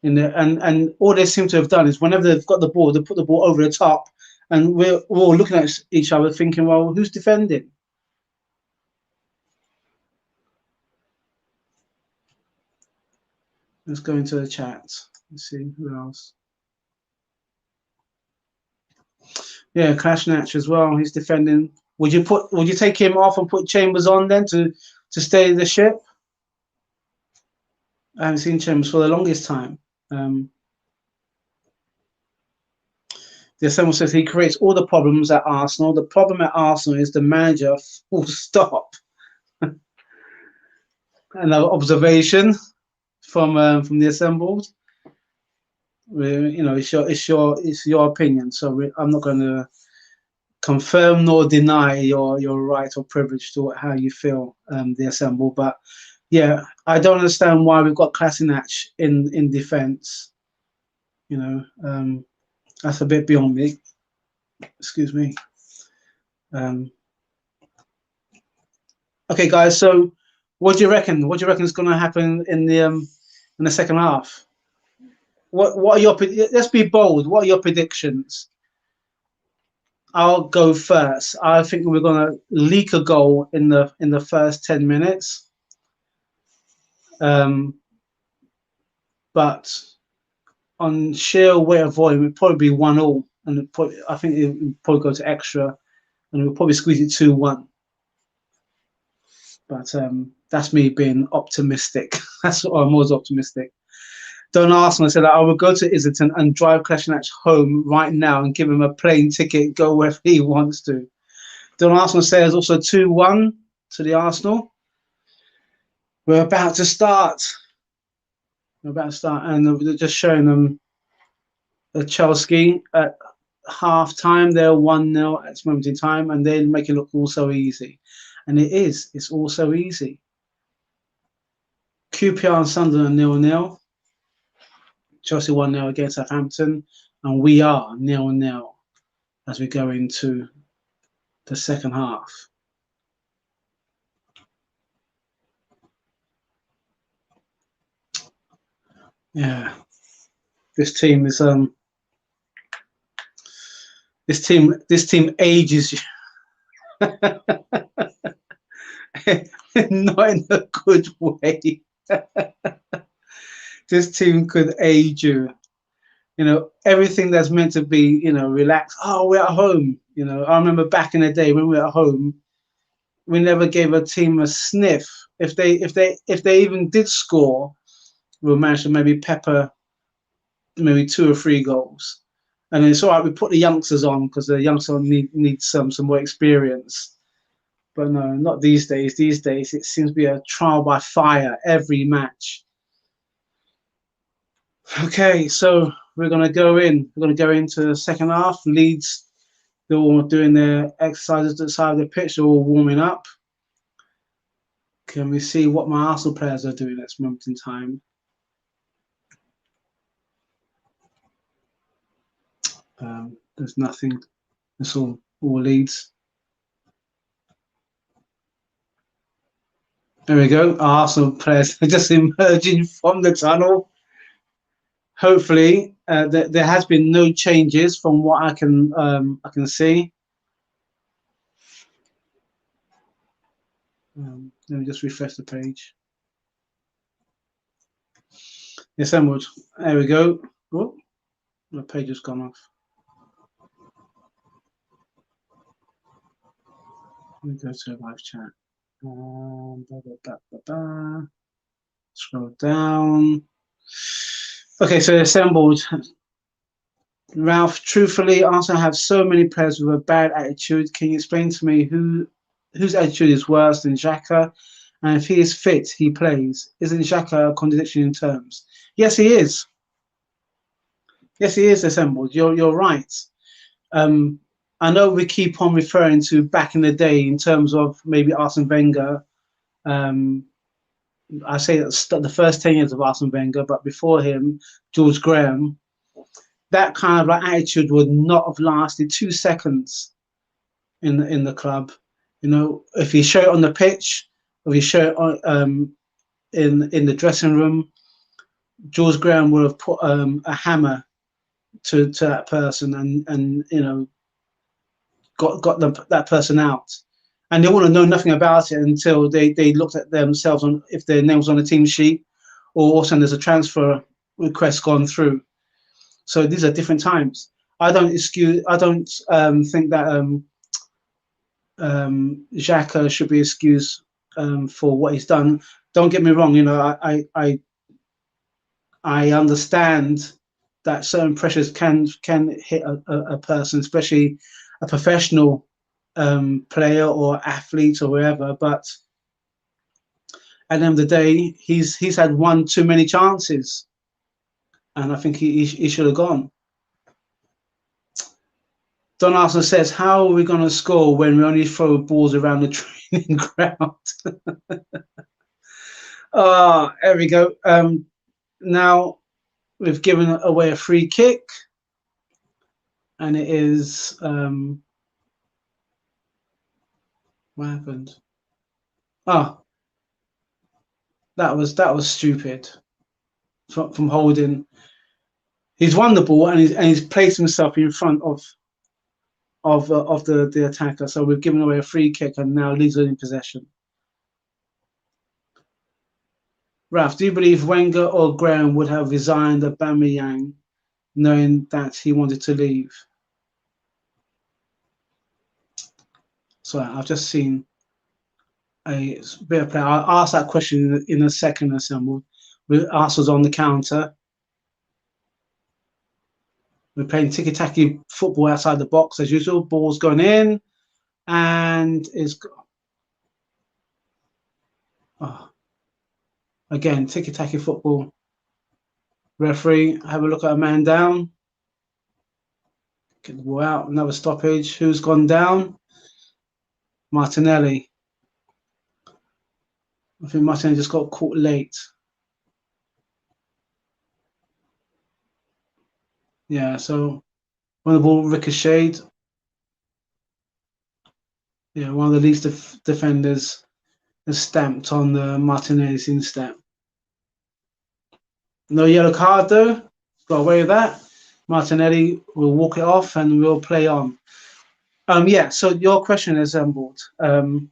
in there, and all they seem to have done is whenever they've got the ball, they put the ball over the top, and we're all looking at each other thinking, well, who's defending? Let's go into the chat. Let's see who else. Yeah, Klashnach as well. He's defending. Would you take him off and put Chambers on then to stay the ship? I haven't seen Chambers for the longest time. The Assemble says he creates all the problems at Arsenal. The problem at Arsenal is the manager, full stop. Another observation from the Assembled. It's your opinion, so I'm not going to confirm nor deny your right or privilege to how you feel, the Assembled. But yeah, I don't understand why we've got Klasinac in defence. That's a bit beyond me. Excuse me. Okay, guys. So, what do you reckon? What do you reckon is going to happen in the second half? What are your? Let's be bold. What are your predictions? I'll go first. I think we're going to leak a goal in the first 10 minutes. But on sheer weight of volume, it'd probably be 1-1, and I think it would probably go to extra, and we'll probably squeeze it 2-1. But that's me being optimistic. That's what I'm always optimistic. Don Arsenal said I will go to Islington and drive Klasinac home right now and give him a plane ticket, go wherever he wants to. Don Arsenal says also 2-1 to the Arsenal. We're about to start. And we're just showing them Chelsea at half time. They're 1-0 at this moment in time, and they make it look all so easy. And it is. It's all so easy. QPR and Sunderland 0-0. Chelsea 1-0 against Southampton, and we are 0-0 as we go into the second half. Yeah, this team is this team ages you. Not in a good way. This team could age you. Everything that's meant to be, relaxed. Oh, we're at home. I remember back in the day when we were at home, we never gave a team a sniff. If they even did score, we'll manage to maybe pepper maybe 2 or 3 goals. And it's all right. We put the youngsters on because the youngsters need some more experience. But no, not these days. These days, it seems to be a trial by fire every match. Okay, so we're going to go in. We're going to go into the second half. Leeds, they're all doing their exercises at the side of the pitch. They're all warming up. Can we see what my Arsenal players are doing at this moment in time? There's nothing. It's all Leeds. There we go. Arsenal players just emerging from the tunnel. Hopefully, there has been no changes from what I can see. Let me just refresh the page. Assembled. There we go. Oh, the page has gone off. Let me go to live chat. Scroll down. Okay, so assembled. Ralph, truthfully, Arsenal have so many players with a bad attitude. Can you explain to me whose attitude is worse than Xhaka? And if he is fit, he plays. Isn't Xhaka a contradiction in terms? Yes, he is. Yes, he is assembled. You're right. I know we keep on referring to back in the day in terms of maybe Arsene Wenger. I say the first 10 years of Arsene Wenger, but before him, George Graham. That kind of like attitude would not have lasted 2 seconds in the club. You know, if you show it on the pitch, or you show it on, in the dressing room, George Graham would have put a hammer to that person and you know got that person out. And they want to know nothing about it until they looked at themselves on if their name was on the team sheet, or also there's a transfer request gone through. So these are different times. I don't think that Xhaka should be excused for what he's done. Don't get me wrong. You know, I understand that certain pressures can hit a person, especially a professional player or athlete or wherever. But at the end of the day, he's had one too many chances, and I think he should have gone. Don Arsenal says, how are we going to score when we only throw balls around the training ground? There we go. Now we've given away a free kick, and it is what happened? Oh, that was stupid from Holding. He's won the ball and he's placed himself in front of the attacker. So we've given away a free kick, and now Leeds are in possession. Ralph, do you believe Wenger or Graham would have resigned Aubameyang knowing that he wanted to leave? So I've just seen a bit of play. I'll ask that question in a second, Assembled. Arsenal's on the counter. We're playing tiki-taki football outside the box as usual. Ball's going in, and it's again tiki-taki football. Referee, have a look at a man down. Get the ball out. Another stoppage. Who's gone down? Martinelli. I think Martinelli just got caught late. Yeah, so when the ball ricocheted, yeah, one of the Leeds defenders has stamped on the Martinelli's instep. No yellow card though. Got away with that. Martinelli will walk it off and we'll play on. Yeah, so your question is assembled. Do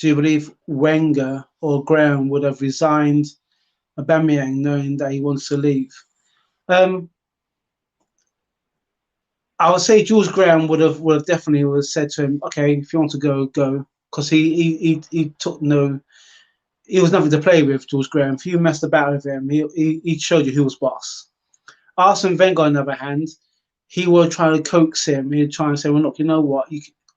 you believe Wenger or Graham would have resigned Aubameyang knowing that he wants to leave? I would say George Graham would have definitely said to him, okay, if you want to go, go, because he took no, he was nothing to play with. George Graham, if you messed about with him, he showed you who was boss. Arsene Wenger, on the other hand, he would try to coax him. He'd try and say, well, look, you know what,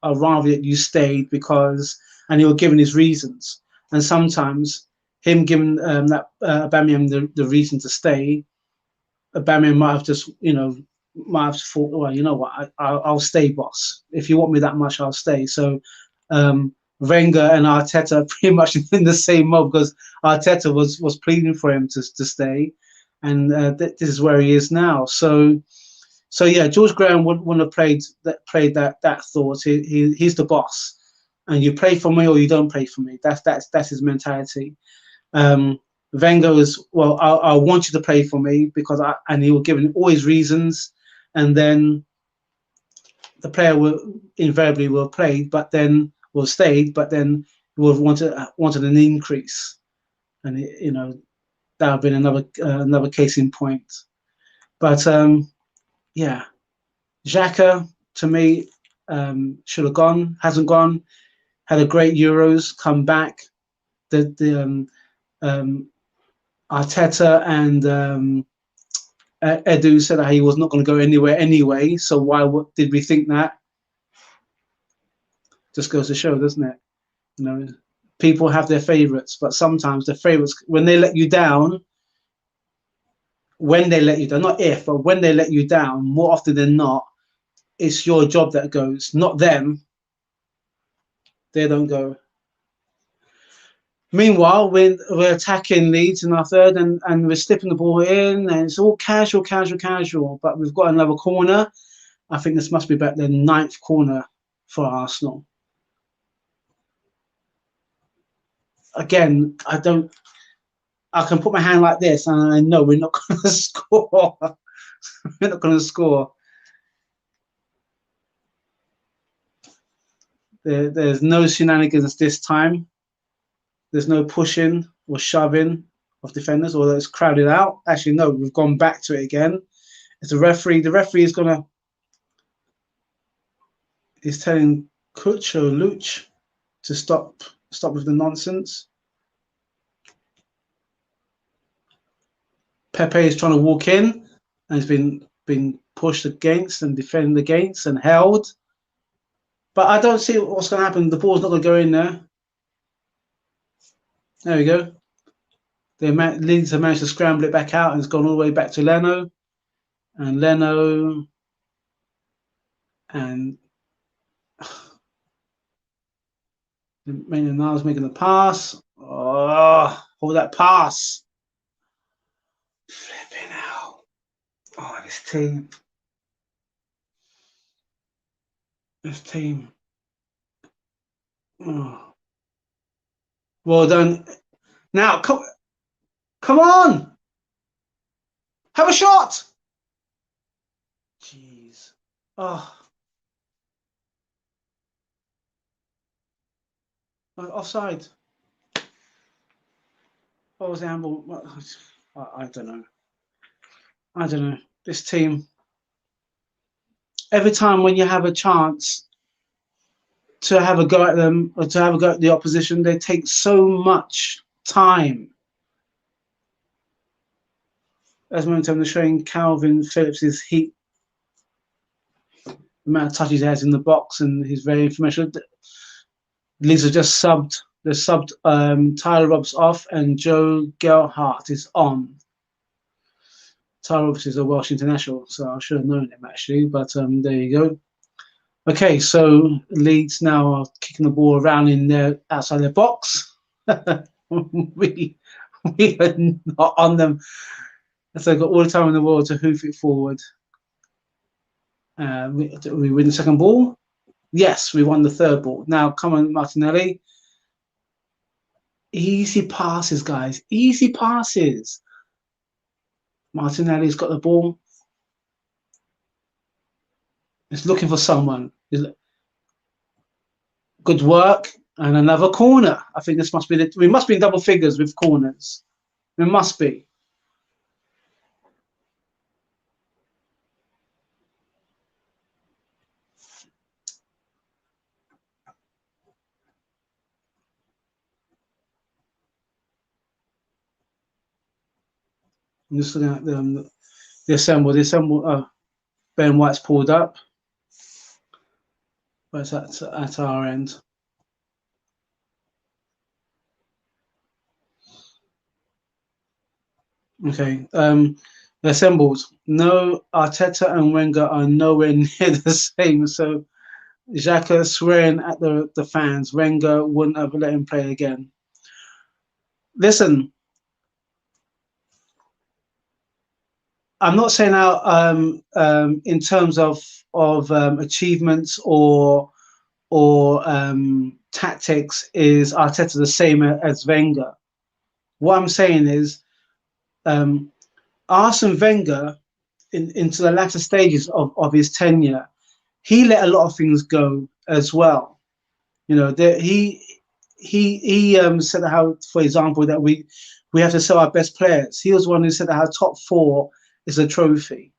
I'd rather that you stayed because, and he was giving his reasons. And sometimes him giving that Aubameyang the reason to stay, Aubameyang might have just, might have thought, well, you know what, I'll stay, boss. If you want me that much, I'll stay. So Wenger and Arteta are pretty much in the same mode because Arteta was pleading for him to stay, and this is where he is now. So So yeah, George Graham wouldn't have played that thought. He's the boss, and you play for me or you don't play for me. That's his mentality. Wenger is, well, I want you to play for me because and he will give all his reasons, and then the player will invariably will play, but then will stay, but then will have wanted an increase, and that would have been another case in point. But yeah, Xhaka to me should have gone, hasn't gone. Had a great Euros, come back. The Arteta and Edu said that he was not going to go anywhere anyway. So why did we think that? Just goes to show, doesn't it? People have their favourites, but sometimes the favourites, when they let you down, not if, but when they let you down, more often than not, it's your job that goes, not them. They don't go. Meanwhile, we're attacking Leeds in our third, and we're slipping the ball in, and it's all casual. But we've got another corner. I think this must be about the 9th corner for Arsenal. Again, I can put my hand like this, and I know we're not going to score. We're not going to score. There's no shenanigans this time. There's no pushing or shoving of defenders, although it's crowded out. Actually, no, we've gone back to it again. It's the referee. The referee is telling Luch to stop with the nonsense. Pepe is trying to walk in and has been pushed against and defended against and held. But I don't see what's going to happen. The ball's not going to go in there. There we go. Leeds have managed to scramble it back out and it's gone all the way back to Leno. And Leno and Maitland-Niles making the pass. Oh, hold that pass. Flipping out. Oh, this team. Oh. Well done. Now, come on. Have a shot. Jeez. Oh. Offside. What was the handball? I don't know. I don't know. This team. Every time when you have a chance to have a go at them or to have a go at the opposition, they take so much time. As momentum, they're showing Calvin Phillips' heat, the amount of touches he has in the box, and he's very informational. Leeds have just subbed. They subbed Tyler Robbs off, and Joe Gelhardt is on. Tyler Robbs is a Welsh international, so I should have known him actually. But there you go. Okay, so Leeds now are kicking the ball around in their outside their box. we are not on them. So they've got all the time in the world to hoof it forward. We win the second ball. Yes, we won the third ball. Now, come on, Martinelli. Easy passes, guys. Easy passes. Martinelli's got the ball. It's looking for someone. Good work. And another corner. I think this must be we must be in double figures with corners. We must be. I'm just looking at the assemble. The assemble. Ben White's pulled up. But it's at our end. Okay. Assembled. No, Arteta and Wenger are nowhere near the same. So Xhaka swearing at the fans. Wenger wouldn't have let him play again. Listen. I'm not saying out in terms of achievements or tactics is Arteta the same as Wenger. What I'm saying is Arsene Wenger into the latter stages of his tenure, he let a lot of things go as well. You know, he said how, for example, that we have to sell our best players. He was one who said that our top four is a trophy.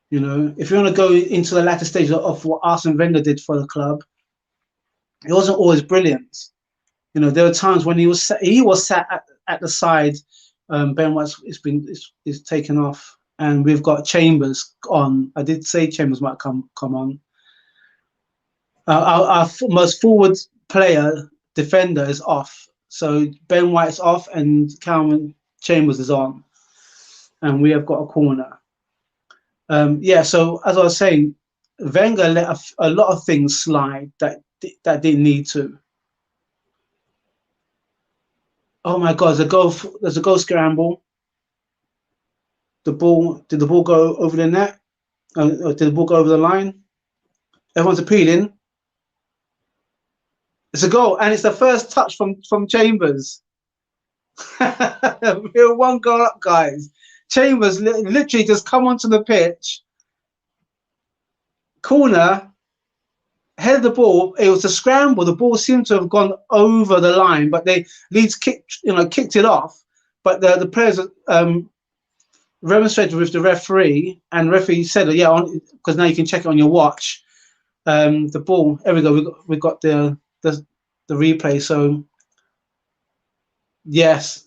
You know, if you want to go into the latter stage of what Arsene Wenger did for the club, it wasn't always brilliant. You know, there were times when he was sat at the side. Ben White's is taken off, and we've got Chambers on. I did say Chambers might come on. Our most forward player defender is off, so Ben White's off, and Calvin Chambers is on, and we have got a corner. Yeah, so as I was saying, Wenger let a lot of things slide that didn't need to. Oh my God, there's a goal scramble. Did the ball go over the net? Or did the ball go over the line? Everyone's appealing. It's a goal, and it's the first touch from Chambers. We're one goal up, guys. Chambers literally just come onto the pitch, corner, headed the ball. It was a scramble. The ball seemed to have gone over the line, but Leeds kicked it off. But the players remonstrated with the referee, and the referee said, "Yeah, because now you can check it on your watch." The ball. There we go. We got the replay. So yes.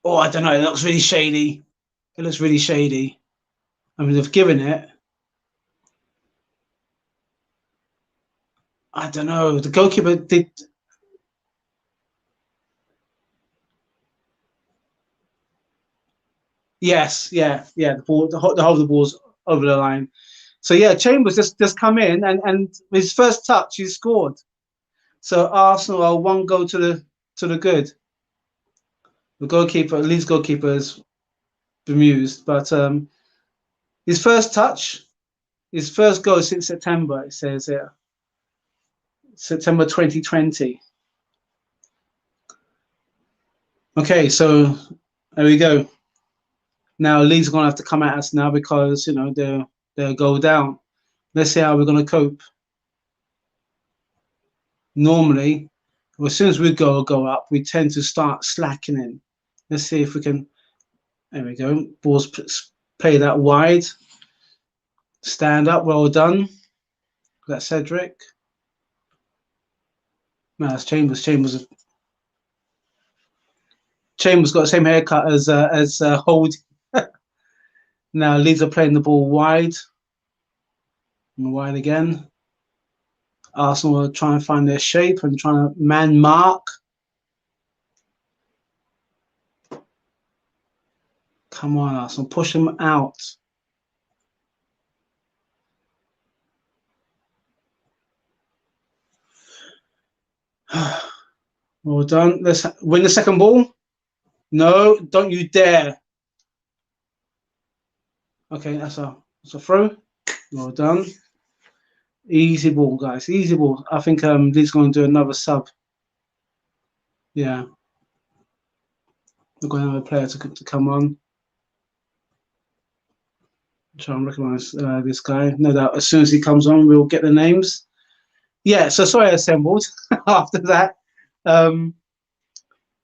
Oh, I don't know. It looks really shady. It looks really shady. I mean, they've given it. I don't know. The goalkeeper did. Yes, yeah. The ball, the whole of the ball's over the line. So yeah, Chambers just come in, and his first touch, he scored. So Arsenal are one goal to the good. The goalkeeper, Leeds goalkeeper, is bemused, but his first touch, his first goal since September. It says here, September 2020. Okay, so there we go. Now Leeds are going to have to come at us now because they'll go down. Let's see how we're going to cope. Normally, as soon as we go up, we tend to start slackening. Let's see if we can. There we go. Balls play that wide. Stand up. Well done. That's Cedric. No, that's Chambers. Chambers got the same haircut as Hold. Now Leeds are playing the ball wide. And wide again. Arsenal are trying to find their shape and trying to man mark. Come on, Arsenal, push them out. Well done. Let's win the second ball. No, don't you dare. Okay, that's a throw. Well done. Easy ball, guys. Easy ball. I think Leeds going to do another sub. Yeah. We're going to have a player to come on. Try and recognise this guy. No doubt as soon as he comes on, we'll get the names. Yeah, so sorry I assembled after that.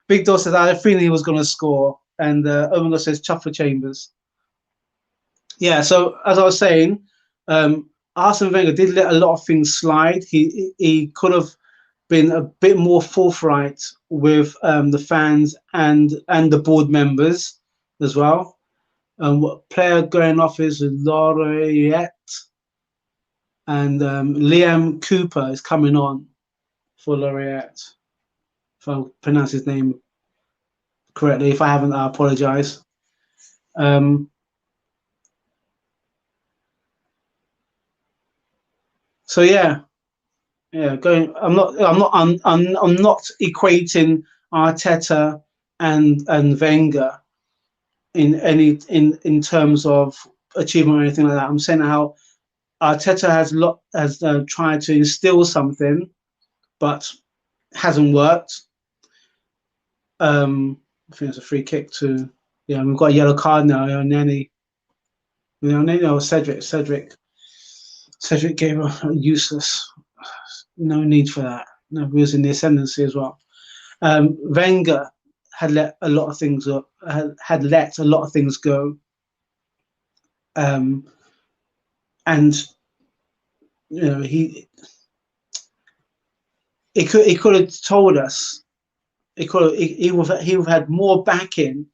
Big Door says, I had a feeling he was going to score. And Omen says, chuff for Chambers. Yeah, so as I was saying, Arsene Wenger did let a lot of things slide. He could have been a bit more forthright with the fans and the board members as well. What player going off is Laureate, and Liam Cooper is coming on for Laureate. If I pronounce his name correctly, if I haven't, I apologise. So yeah, going. I'm not equating Arteta and Wenger. in terms of achievement or anything like that. I'm saying how Arteta has tried to instill something, but hasn't worked. I think it's a free kick to. Yeah, we've got a yellow card now. Nani, Cedric gave a useless. No need for that. No, he was in the ascendancy as well. Wenger had let a lot of things up. Had let a lot of things go. And he could have told us. He would have had more backing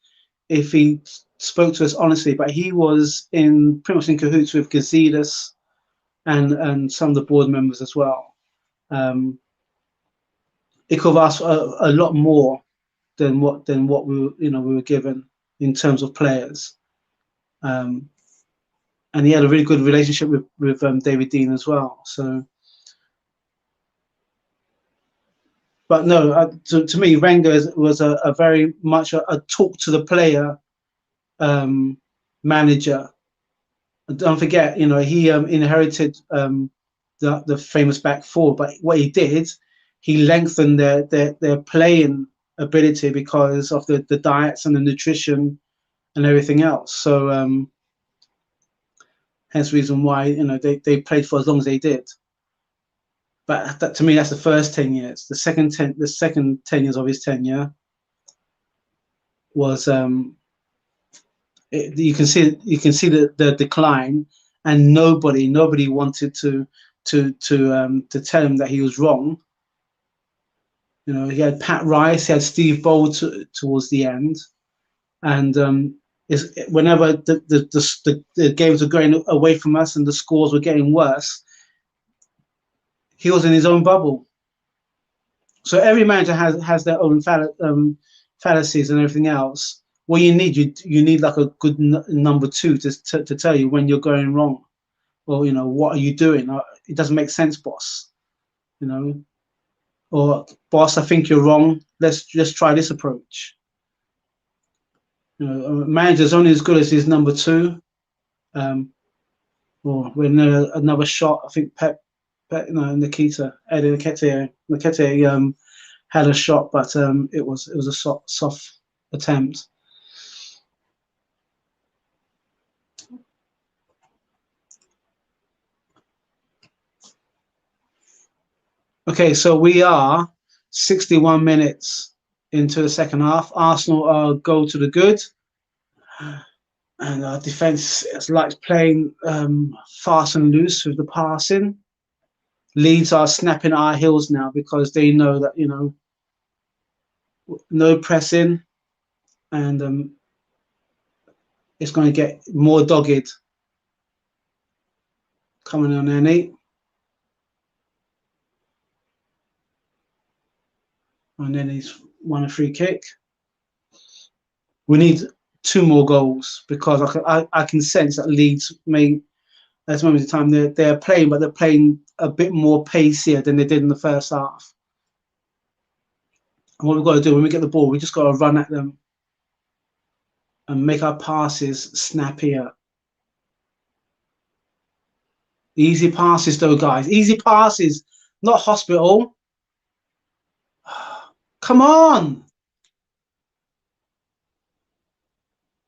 if he spoke to us honestly. But he was pretty much in cahoots with Gazidis and some of the board members as well. It could have asked a lot more than what we were given in terms of players. And he had a really good relationship with David Dean as well. So, but no, to me, Wenger was a very much a talk to the player manager. Don't forget, he inherited the famous back four, but what he did, he lengthened their playing ability because of the diets and the nutrition and everything else. So hence the reason why they played for as long as they did. But to me, that's the first 10 years. The second 10 years of his tenure was you can see the decline, and nobody wanted to tell him that he was wrong. He had Pat Rice, he had Steve Bold towards the end, and whenever the games were going away from us and the scores were getting worse, he was in his own bubble. So every manager has their own fallacies and everything else. What you need like a good number two to tell you when you're going wrong, or what are you doing? It doesn't make sense, boss. Or boss, I think you're wrong. Let's just try this approach. A manager's only as good as his number two. Or when another shot, I think Nketiah had a shot, but it was a soft attempt. Okay, so we are 61 minutes into the second half. Arsenal go to the good, and our defence likes playing fast and loose with the passing. Leeds are snapping at our heels now because they know that no pressing, and it's going to get more dogged. Coming on there, Nate. And then he's won a free kick. We need 2 more goals because I can sense that Leeds may, at this moment in time, they're playing, but they're playing a bit more pacier than they did in the first half. And what we've got to do when we get the ball, we just got to run at them and make our passes snappier. Easy passes, though, guys. Easy passes, not hospital. Come on.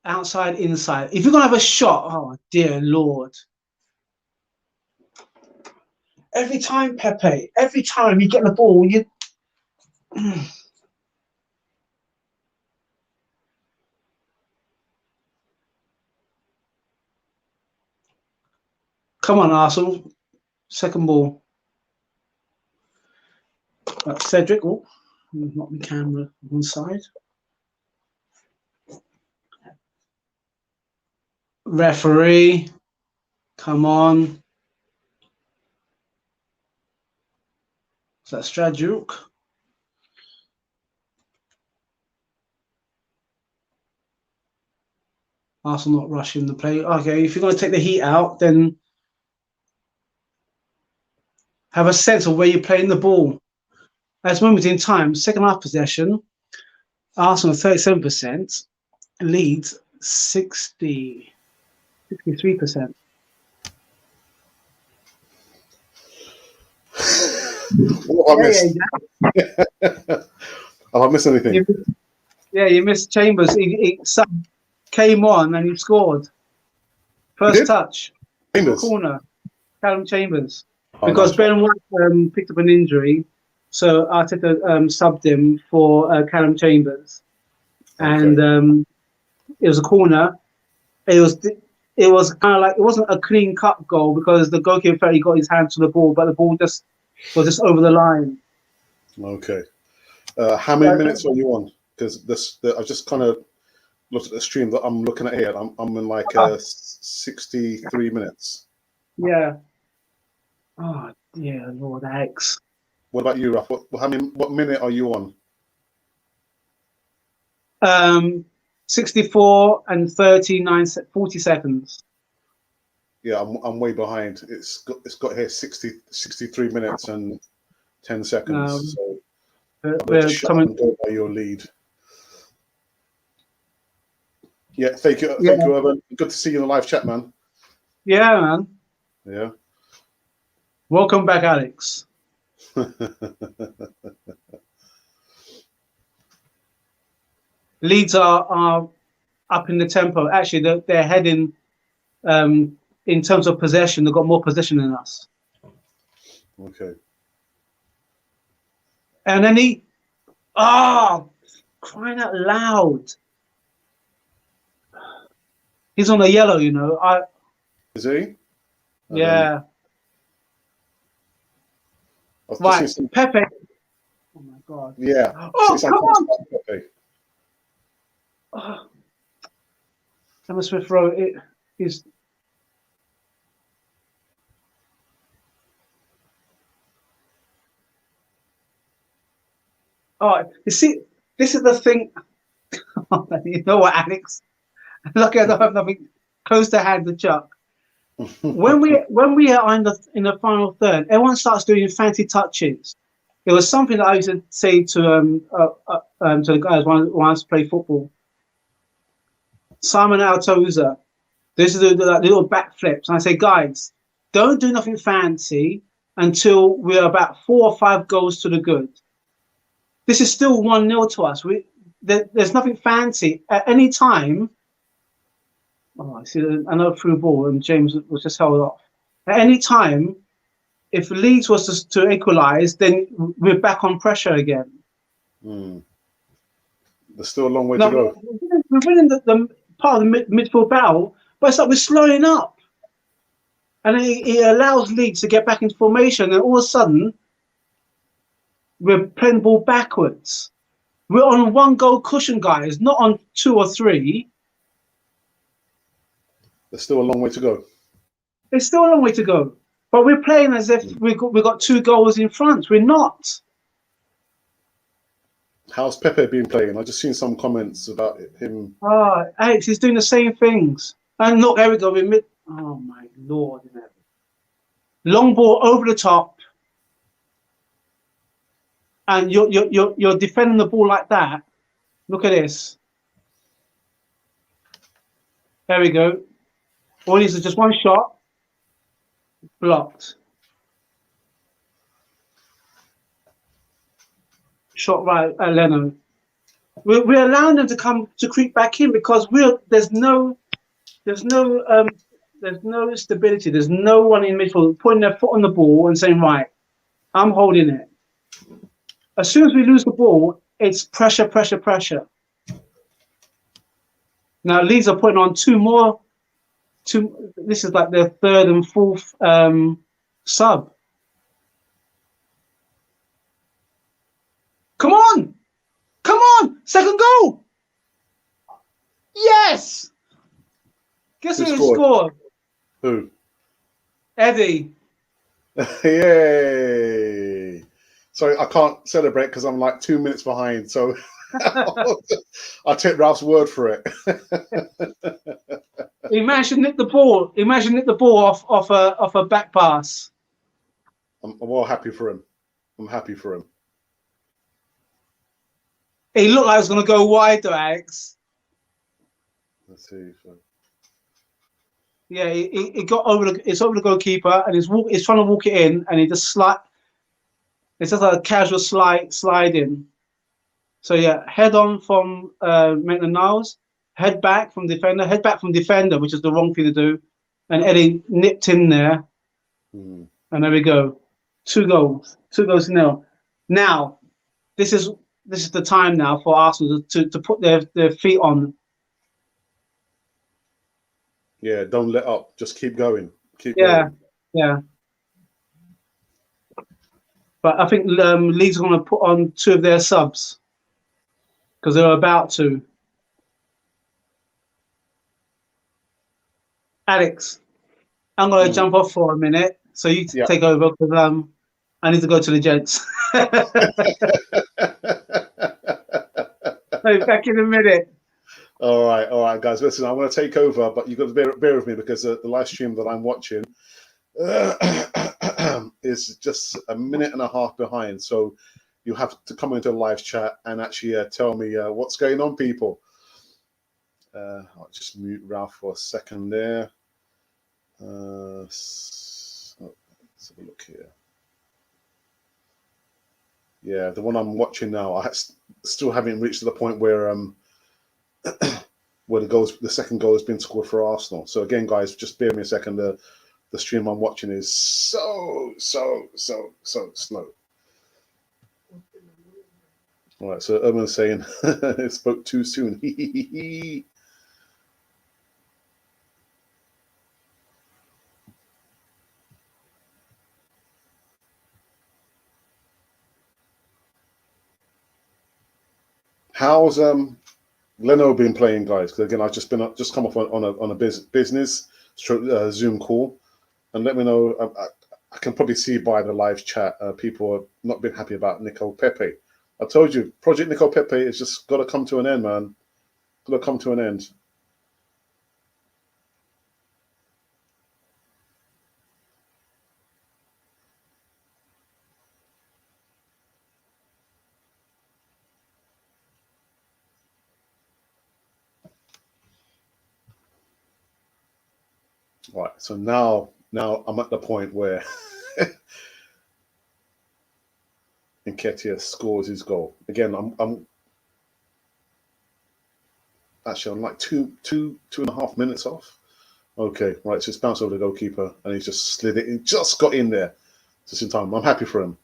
Outside, inside. If you're going to have a shot, oh, dear Lord. Every time, Pepe, every time you get the ball, you... Come on, Arsenal. Second ball. Cedric. Oh, not the camera on side. Referee. Come on. Is that Strajuk? Arsenal not rushing the play. Okay, if you're going to take the heat out, then have a sense of where you're playing the ball. At this moment in time, second half possession, Arsenal 37%, Leeds 63%. What have I missed? Yeah. Have I missed anything? You missed Chambers. He came on and he scored. First touch, Chambers. corner, Callum Chambers. Oh, Because nice. Ben White picked up an injury, so Arteta subbed him for Callum Chambers. Okay. And it was a corner. It was kind of like, it wasn't a clean cut goal because the goalkeeper felt he got his hand to the ball, but the ball was just over the line. Okay. How many minutes are you on? Because I just kind of looked at the stream that I'm looking at here. I'm in like 63 minutes. Yeah. Oh dear Lord X. What about you, Raf? What minute are you on? 64 and 40 seconds. Yeah, I'm way behind. It's got here 63 minutes and 10 seconds. So we're coming by your lead. Yeah, thank you, Evan. Good to see you in the live chat, man. Yeah, man. Yeah. Welcome back, Alex. Leeds are up in the tempo. Actually, they're heading in terms of possession. They've got more possession than us. Okay. And then crying out loud. He's on the yellow, you know. Is he? Yeah. Right, Pepe. Oh my God. Yeah. Oh, come on. Pepe. Emma Smith Rowe, it is. Oh, you see, this is the thing. You know what, Alex? Lucky I don't have nothing close to hand to chuck. When we are in the final third, everyone starts doing fancy touches. It was something that I used to say to the guys when I used to play football. Simon Altoza, this is the little backflips, and I say, guys, don't do nothing fancy until we're about 4 or 5 goals to the good. This is still 1-0 to us. There's nothing fancy at any time. Oh, I see another through ball, and James was just held off. At any time, if Leeds was to equalise, then we're back on pressure again. There's still a long way to go. We're winning the part of the midfield battle, but it's like we're slowing up. And it allows Leeds to get back into formation, and all of a sudden, we're playing the ball backwards. We're on 1 goal cushion, guys, not on 2 or 3. There's still a long way to go. There's still a long way to go. But we're playing as if we've got 2 goals in front. We're not. How's Pepe been playing? I just seen some comments about him. Alex, he's doing the same things. And look, there we go. Oh my Lord! Long ball over the top, and you're defending the ball like that. Look at this. There we go. All these are just 1 shot. Blocked. Shot right at Leno. We're allowing them to creep back in because there's no stability. There's no one in midfield putting their foot on the ball and saying, right, I'm holding it. As soon as we lose the ball, it's pressure, pressure, pressure. Now Leeds are putting on 2 more. This is like their 3rd and 4th sub. Come on! Come on! 2nd goal! Yes! Guess who scored? Who? Eddie. Yay! Sorry, I can't celebrate because I'm like 2 minutes behind. So I'll take Ralph's word for it. Imagine nick the ball. Imagine nick the ball off a back pass. I'm well happy for him. I'm happy for him. He looked like he was going to go wide, though, Alex. Let's see. So, Yeah, it got over it's over the goalkeeper, and it's trying to walk it in, and he just slide. It's just like a casual slide in. So yeah, head on from Maitland-Niles, head back from defender, which is the wrong thing to do, and Eddie nipped in there, and there we go, 2 goals to nil. Now, this is the time now for Arsenal to put their feet on. yeah, don't let up. Just keep going. Keep Yeah, going. yeah. But I think Leeds are going to put on 2 of their subs because they're about to. Alex, I'm going to jump off for a minute, so you Yeah. take over because I need to go to the gents. Back in a minute. All right, guys. Listen, I'm going to take over, but you've got to bear with me because the live stream that I'm watching is just a minute and a half behind. So you have to come into a live chat and actually tell me what's going on, people. I'll just mute Ralph for a second there. Let's have a look here. Yeah, the one I'm watching now, I still haven't reached to the point where the second goal has been scored for Arsenal. So again, guys, just bear me a second. The stream I'm watching is so slow. All right, so Erman's saying it spoke too soon. How's Leno been playing, guys? Because again, I've just come off on a business Zoom call, and let me know. I can probably see by the live chat people have not been happy about Nico Pepe. I told you, Project Nico Pepe is just got to come to an end, man. Got to come to an end. All right, so now I'm at the point where Nketiah scores his goal. Again, I'm actually I'm like two and a half minutes off. Okay, right, so it's bounced over the goalkeeper and he's just slid it. He just got in there just in time. I'm happy for him.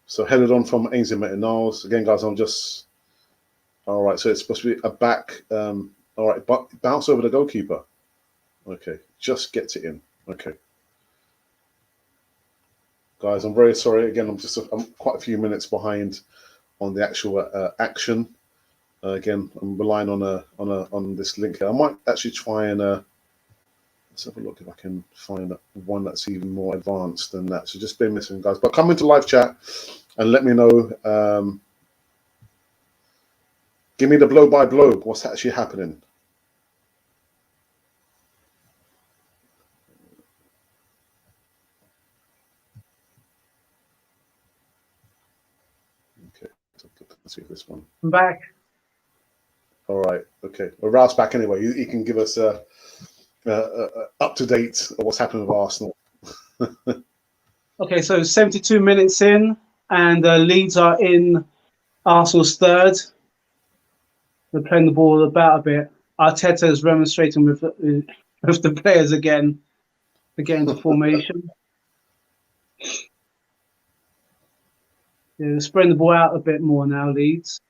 So headed on from Ainsley Maitland-Niles. Again, guys, I'm just all right. So it's supposed to be a back. All right, but bounce over the goalkeeper. Okay, just gets it in. Okay, guys, I'm very sorry. Again, I'm quite a few minutes behind on the actual action. Again, I'm relying on this link here. I might actually try and let's have a look if I can find one that's even more advanced than that. So just bear with me, guys. But come into live chat and let me know. Give me the blow by blow. What's actually happening? Okay, so let's see this one. I'm back. All right. Okay. Well, Ralph's back anyway. He can give us up to date of what's happening with Arsenal. Okay, so 72 minutes in, and Leeds are in Arsenal's third. They're playing the ball about a bit. Arteta is remonstrating with the players again to get into formation. Yeah, they're spreading the ball out a bit more now, Leeds.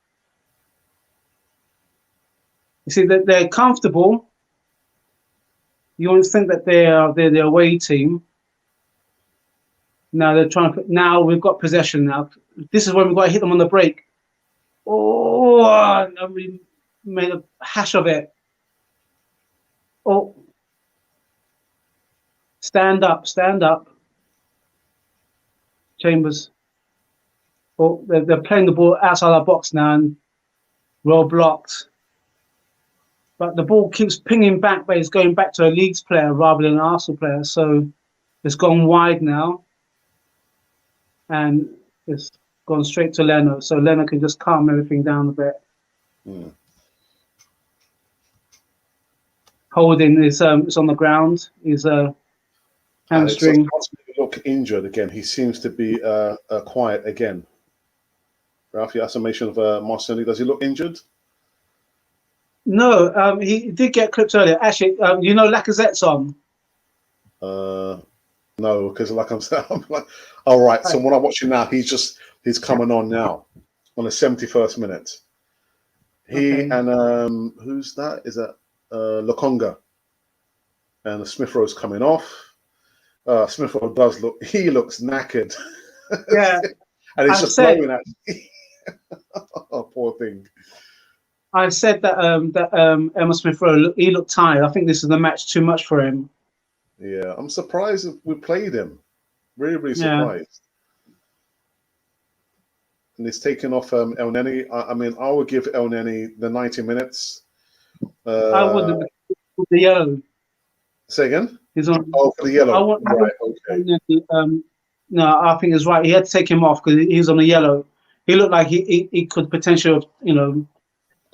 You see that they're comfortable. You want to think that they're the away team. Now they're trying to. Now we've got possession. Now this is when we've got to hit them on the break. Oh, and we made a hash of it. Oh, stand up, Chambers. Oh, they're playing the ball outside our box now and well blocked. But the ball keeps pinging back, but it's going back to a Leeds player rather than an Arsenal player. So it's gone wide now. And it's gone straight to Leno. So Leno can just calm everything down a bit. Holding is on the ground. He's a Alex hamstring. doesn't look injured again. He seems to be quiet again. Ralph, your estimation of Marcelli, does he look injured? No, he did get clipped earlier. Actually, you know Lacazette's on. No, because like I'm saying, I'm like, all right. So when I'm watching now, he's coming on now on the 71st minute. He and who's that? Is that Lokonga? And the Smith Rowe's coming off. Smith Rowe looks knackered. Yeah, and it's just blowing at me. Oh, poor thing. I said that Emma Smith Rowe, he looked tired. I think this is the match too much for him. Yeah, I'm surprised we played him. Really, really surprised. And he's taken off El Neni. I mean, I would give El Neni the 90 minutes. I wouldn't. The yellow. Say again? He's on. Oh, for the yellow. Right, okay. No, I think it's right. He had to take him off because he's on the yellow. He looked like he could potentially, the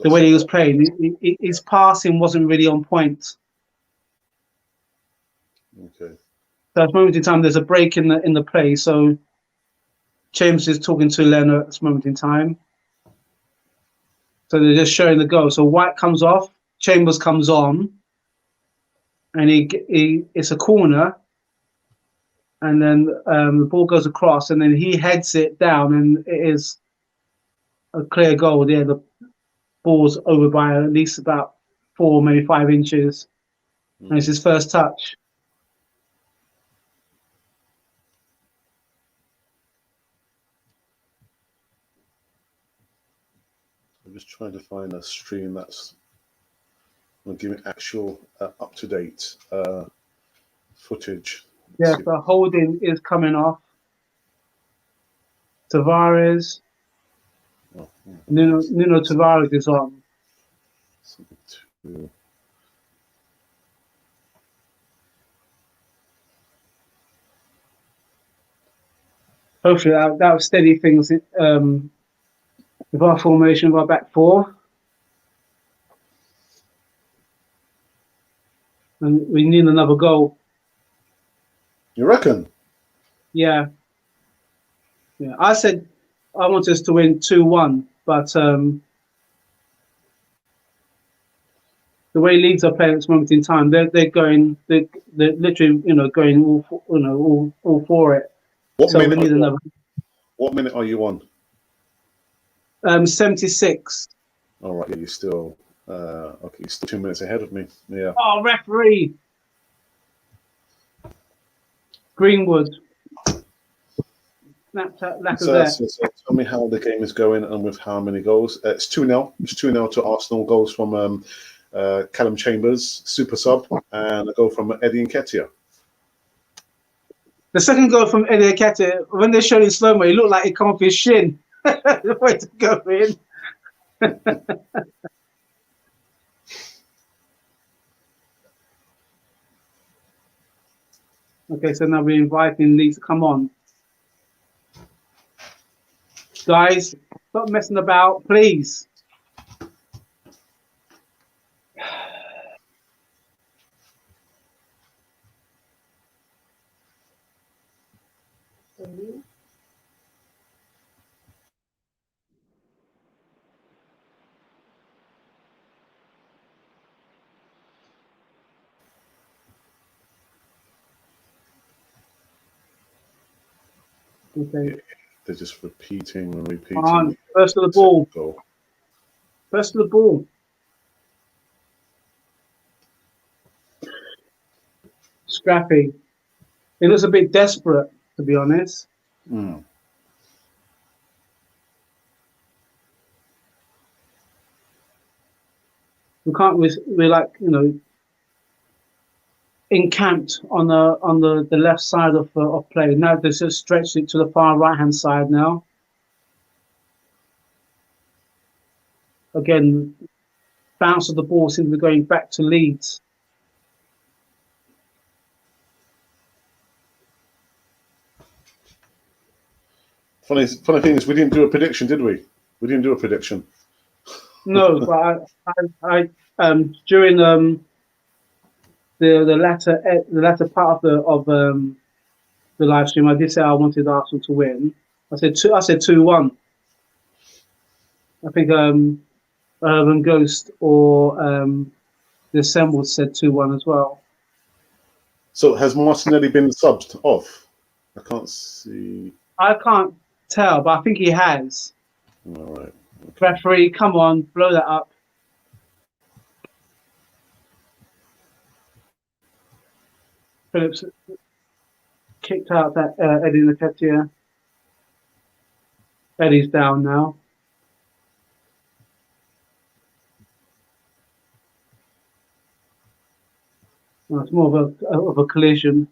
way he was playing. His passing wasn't really on point. Okay. So at this moment in time, there's a break in the play. So James is talking to Leonard at this moment in time. So they're just showing the goal. So White comes off, Chambers comes on, and it's a corner, and then the ball goes across, and then he heads it down, and it is a clear goal. Yeah, the ball's over by at least about 4, maybe 5 inches, and it's his first touch. I'm just trying to find a stream that's going to give me actual up-to-date footage. Yeah, the holding is coming off. Tavares. Nuno Tavares is on. Hopefully that will steady things with our formation of our back four. And we need another goal. You reckon? Yeah. I said I want us to win 2-1, but the way Leeds are playing at this moment in time, they're literally going all for it. What minute are you on? 76. All right, you're still okay. You're still 2 minutes ahead of me. Yeah. Oh, referee! Greenwood. Snapchat, Lacazette. So tell me how the game is going and with how many goals. It's 2-0. It's 2-0 to Arsenal. Goals from Callum Chambers, super sub, and a goal from Eddie Nketiah. The second goal from Eddie Nketiah, when they showed in slow-mo, it looked like it come off his shin. The way to go in. Okay, so now we're inviting Leeds to come on. Guys, stop messing about, please. Okay. They're just repeating and repeating. First to the ball. First to the ball. Scrappy. It looks a bit desperate, to be honest. Mm. We're like, encamped on the left side of play. Now they just stretched it to the far right hand side now. Again, bounce of the ball seems to be going back to Leeds. Funny thing is, we didn't do a prediction, did we? We didn't do a prediction. No, but I during the latter part the live stream, I did say I wanted Arsenal to win. I said 2-1. I think Urban Ghost or the Assembled said 2-1 as well. So has Martinelli been subbed off? I can't see. I can't tell, but I think he has. All right. Okay. Referee, come on, blow that up. Phillips kicked out that Eddie Nketiah. Eddie's down now. No, it's more of a collision.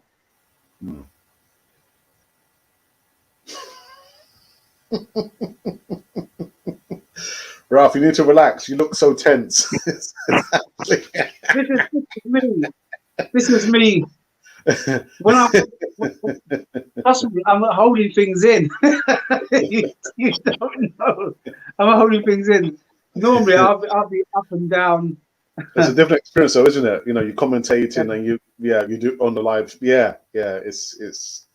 Hmm. Ralph, you need to relax. You look so tense. This is me. When I'm holding things in. you don't know. I'm holding things in. Normally, I'll be up and down. It's a different experience, though, isn't it? You know, you're commentating and you do on the live. Yeah. It's.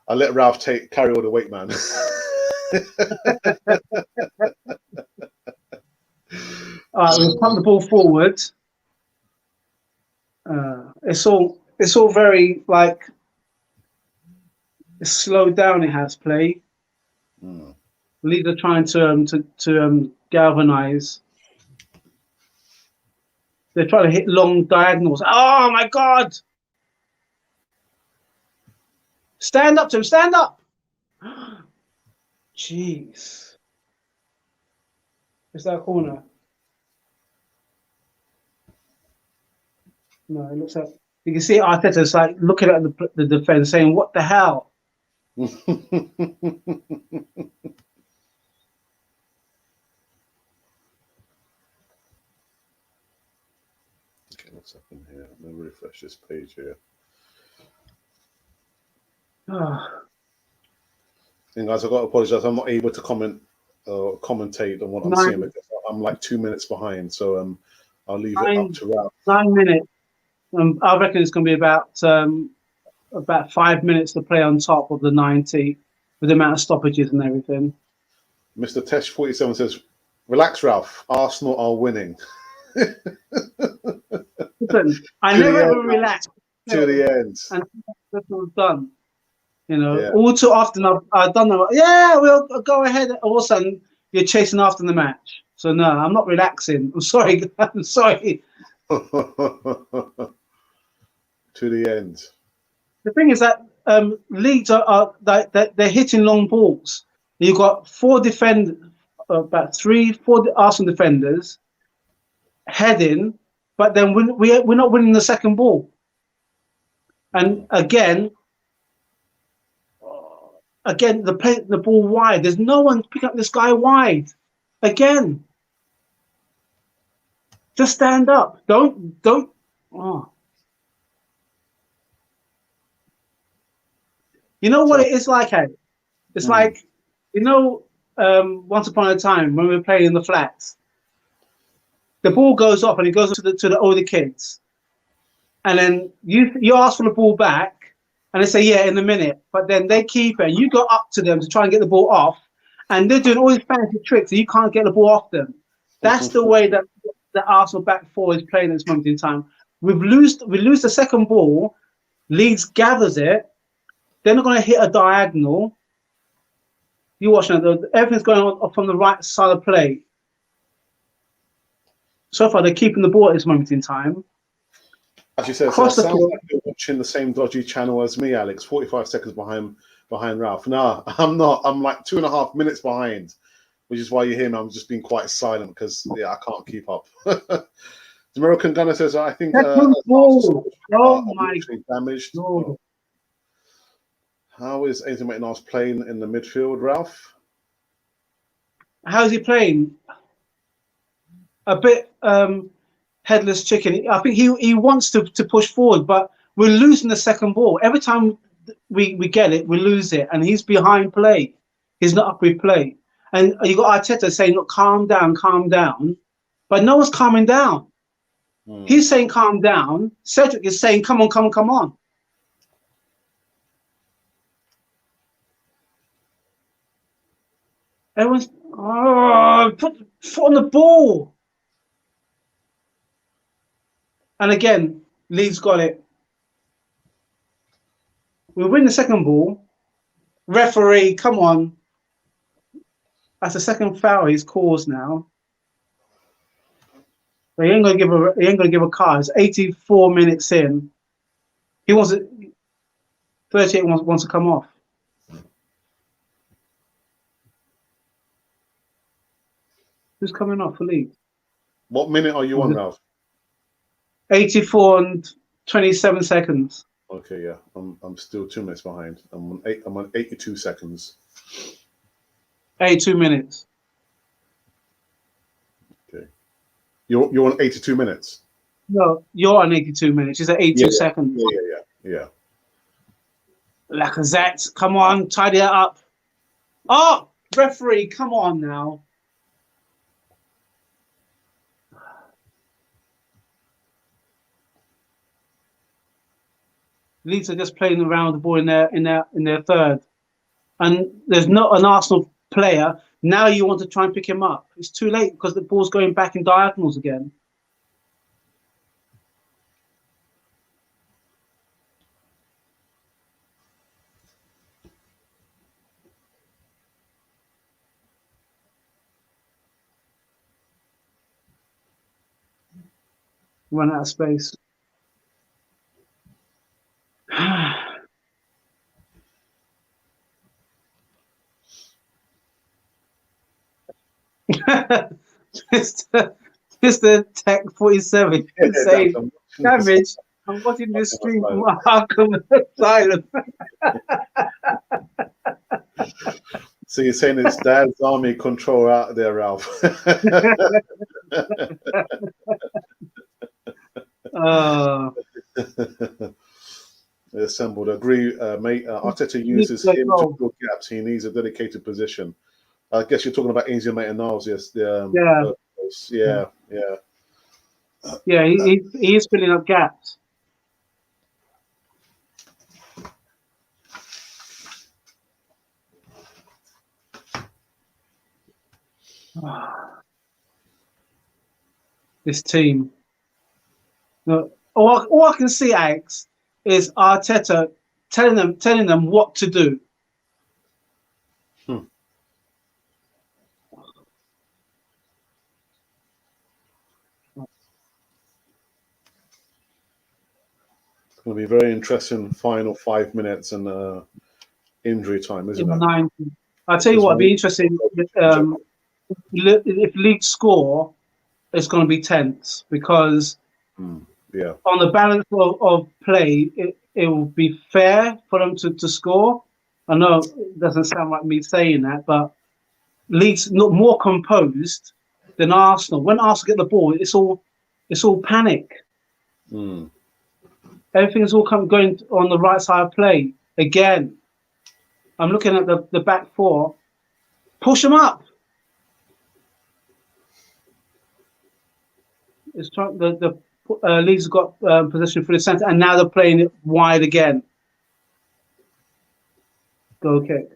I let Ralph carry all the weight, man. All right, we'll pump the ball forward. It's all very like it's slowed down. It has play. Leeds are trying to galvanize. They're trying to hit long diagonals. Oh my God! Stand up to him! Stand up! Jeez. Is that a corner? No, it looks like you can see Arteta's like looking at the defense, saying, "What the hell?" Okay, what's happened here? Let me refresh this page here. And guys, I've got to apologize. I'm not able to commentate on what I'm seeing because I'm like 2 minutes behind. So I'll leave it up to Ralph. 9 minutes. I reckon it's going to be about 5 minutes to play on top of the 90 with the amount of stoppages and everything. Mr. Tesh 47 says, "Relax, Ralph. Arsenal are winning." Listen, I never ever relax to the end. And that's all done. You know, all too often I've done that. Yeah, we'll go ahead. All of a sudden, you're chasing after the match. So no, I'm not relaxing. I'm sorry. I'm sorry. To the end. The thing is that Leeds are they're hitting long balls. You've got four Arsenal defenders heading, but then we're not winning the second ball. And again, the ball wide. There's no one picking up this guy wide. Again, just stand up. Don't. Oh. You know what it is like, Ed? It's like, once upon a time when we were playing in the flats, the ball goes off and it goes to the older kids, and then you ask for the ball back, and they say, yeah, in a minute. But then they keep it, and you go up to them to try and get the ball off, and they're doing all these fancy tricks, and you can't get the ball off them. That's the way that the Arsenal back four is playing at this moment in time. We lose the second ball, Leeds gathers it, they're not going to hit a diagonal. You watch now, everything's going on from the right side of play. So far, they're keeping the ball at this moment in time. As you said, it sounds like you're watching the same dodgy channel as me, Alex. 45 seconds behind Ralph. No, I'm not. I'm like 2.5 minutes behind, which is why you hear me. I'm just being quite silent because I can't keep up. The American Gunner says, I think oh my damaged. God. How is Ainsley Maitland-Niles playing in the midfield, Ralph? How's he playing? A bit headless chicken. I think he wants to push forward, but we're losing the second ball. Every time we get it, we lose it, and he's behind play. He's not up with play. And you got Arteta saying, look, calm down, but no one's calming down. He's saying calm down. Cedric is saying come on, come on, come on. Everyone's put foot on the ball. And again, Leeds got it. We win the second ball. Referee, come on. That's the second foul he's caused now. But he ain't gonna give a card. It's 84 minutes in. He wants it. 38 wants to come off. Who's coming off for Leeds? What minute are you on now? 84 and 27 seconds. Okay, yeah, I'm still 2 minutes behind. I'm on 82 seconds. 82 minutes. Okay, you're on 82 minutes. No, you're on 82 minutes. She's at 82 seconds. Yeah. Lacazette, come on, tidy that up. Oh, referee, come on now. Leeds are just playing around the ball in their third, and there's not an Arsenal player. Now you want to try and pick him up. It's too late because the ball's going back in diagonals again. Run out of space. Mr. Tech 47 say, Damage, I'm watching this stream from Arkham Asylum. So you're saying it's Dad's army control out there, Ralph? They assembled. Agree, mate. Arteta uses him to fill gaps. He needs a dedicated position. I guess you're talking about Ainsley Maitland-Niles, yes. Yeah. He is filling up gaps. This team. No, all I can see, Alex, is Arteta telling them what to do. It's going to be very interesting final 5 minutes and injury time, isn't it? 90. I'll tell you what, it'd be interesting. If Leeds score, it's going to be tense because on the balance of play, it will be fair for them to score. I know it doesn't sound like me saying that, but Leeds not more composed than Arsenal. When Arsenal get the ball, it's all panic. Everything's all going on the right side of play again. I'm looking at the back four. Push them up. It's trying the Leeds have got possession for the centre, and now they're playing it wide again. Goal kick.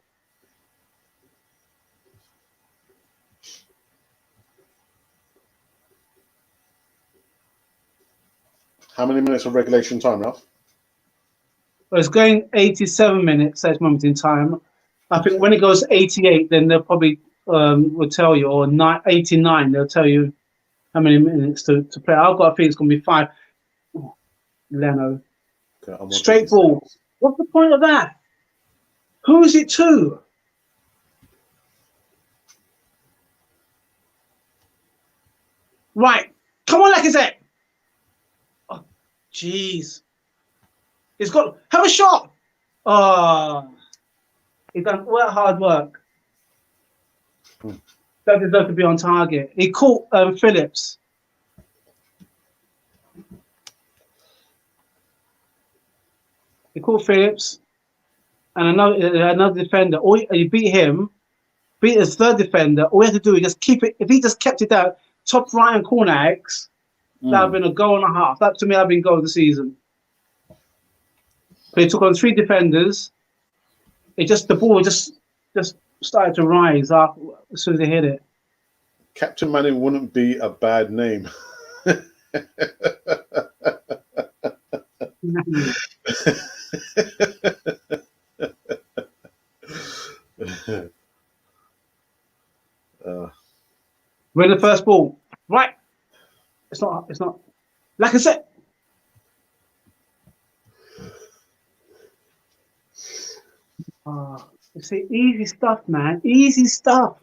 How many minutes of regulation time, Ralph? Well, it's going 87 minutes at this moment in time. I think when it goes 88, then they'll probably will tell you, or 89, they'll tell you how many minutes to play. I've got a feeling it's going to be 5. Oh, Leno. Okay, straight ball. What's the point of that? Who is it to? Right. Come on, Lacazette. Oh, jeez. He's got... Have a shot. Oh. He's done all that hard work. That deserved to be on target. He caught Phillips. He caught Phillips. And another defender. He beat him. Beat his third defender. All he had to do is just keep it. If he just kept it out, top right-hand corner, X, That would have been a goal and a half. That to me, that'd been goal of the season. But he took on 3 defenders. The ball just started to rise up as soon as they hit it. Captain Manning wouldn't be a bad name. Win the first ball. Right. It's not. Like I said. You see, easy stuff, man. Easy stuff.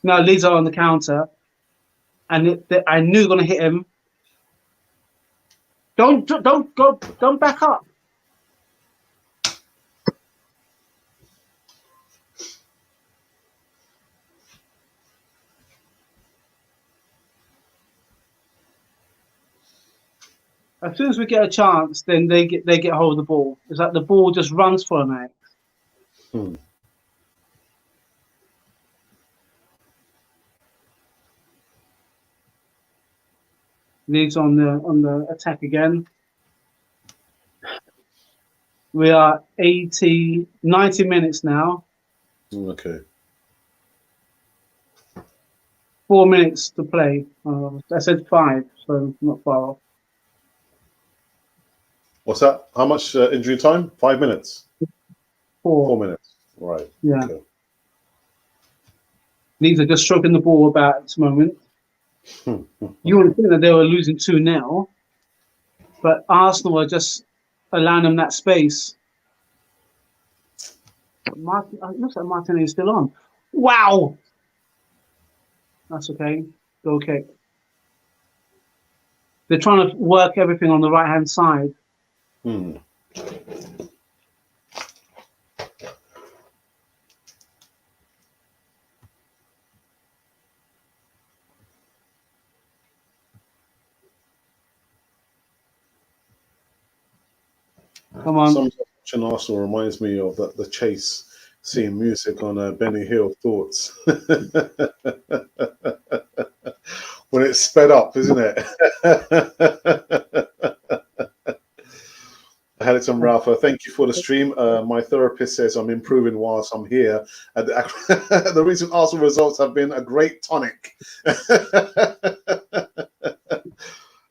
Now Leeds are on the counter, and I knew they were going to hit him. Don't go. Don't back up. As soon as we get a chance, then they get hold of the ball. It's like the ball just runs for them, mate. Leeds on the attack again. We are 90 minutes now. Okay. 4 minutes to play. I said 5, so not far off. What's that? How much injury time? 5 minutes? 4. 4 minutes. Right. Yeah. Okay. Leeds are just stroking the ball about at this moment. You would think that they were losing 2-0, but Arsenal are just allowing them that space. It looks like Martinelli is still on. Wow! That's okay. Go kick. They're trying to work everything on the right-hand side. Come on. Sometimes watching Arsenal reminds me of the chase, seeing music on Benny Hill Thoughts. When it's sped up, isn't it? Alex and Ralph, thank you for the stream. My therapist says I'm improving whilst I'm here. The recent Arsenal results have been a great tonic.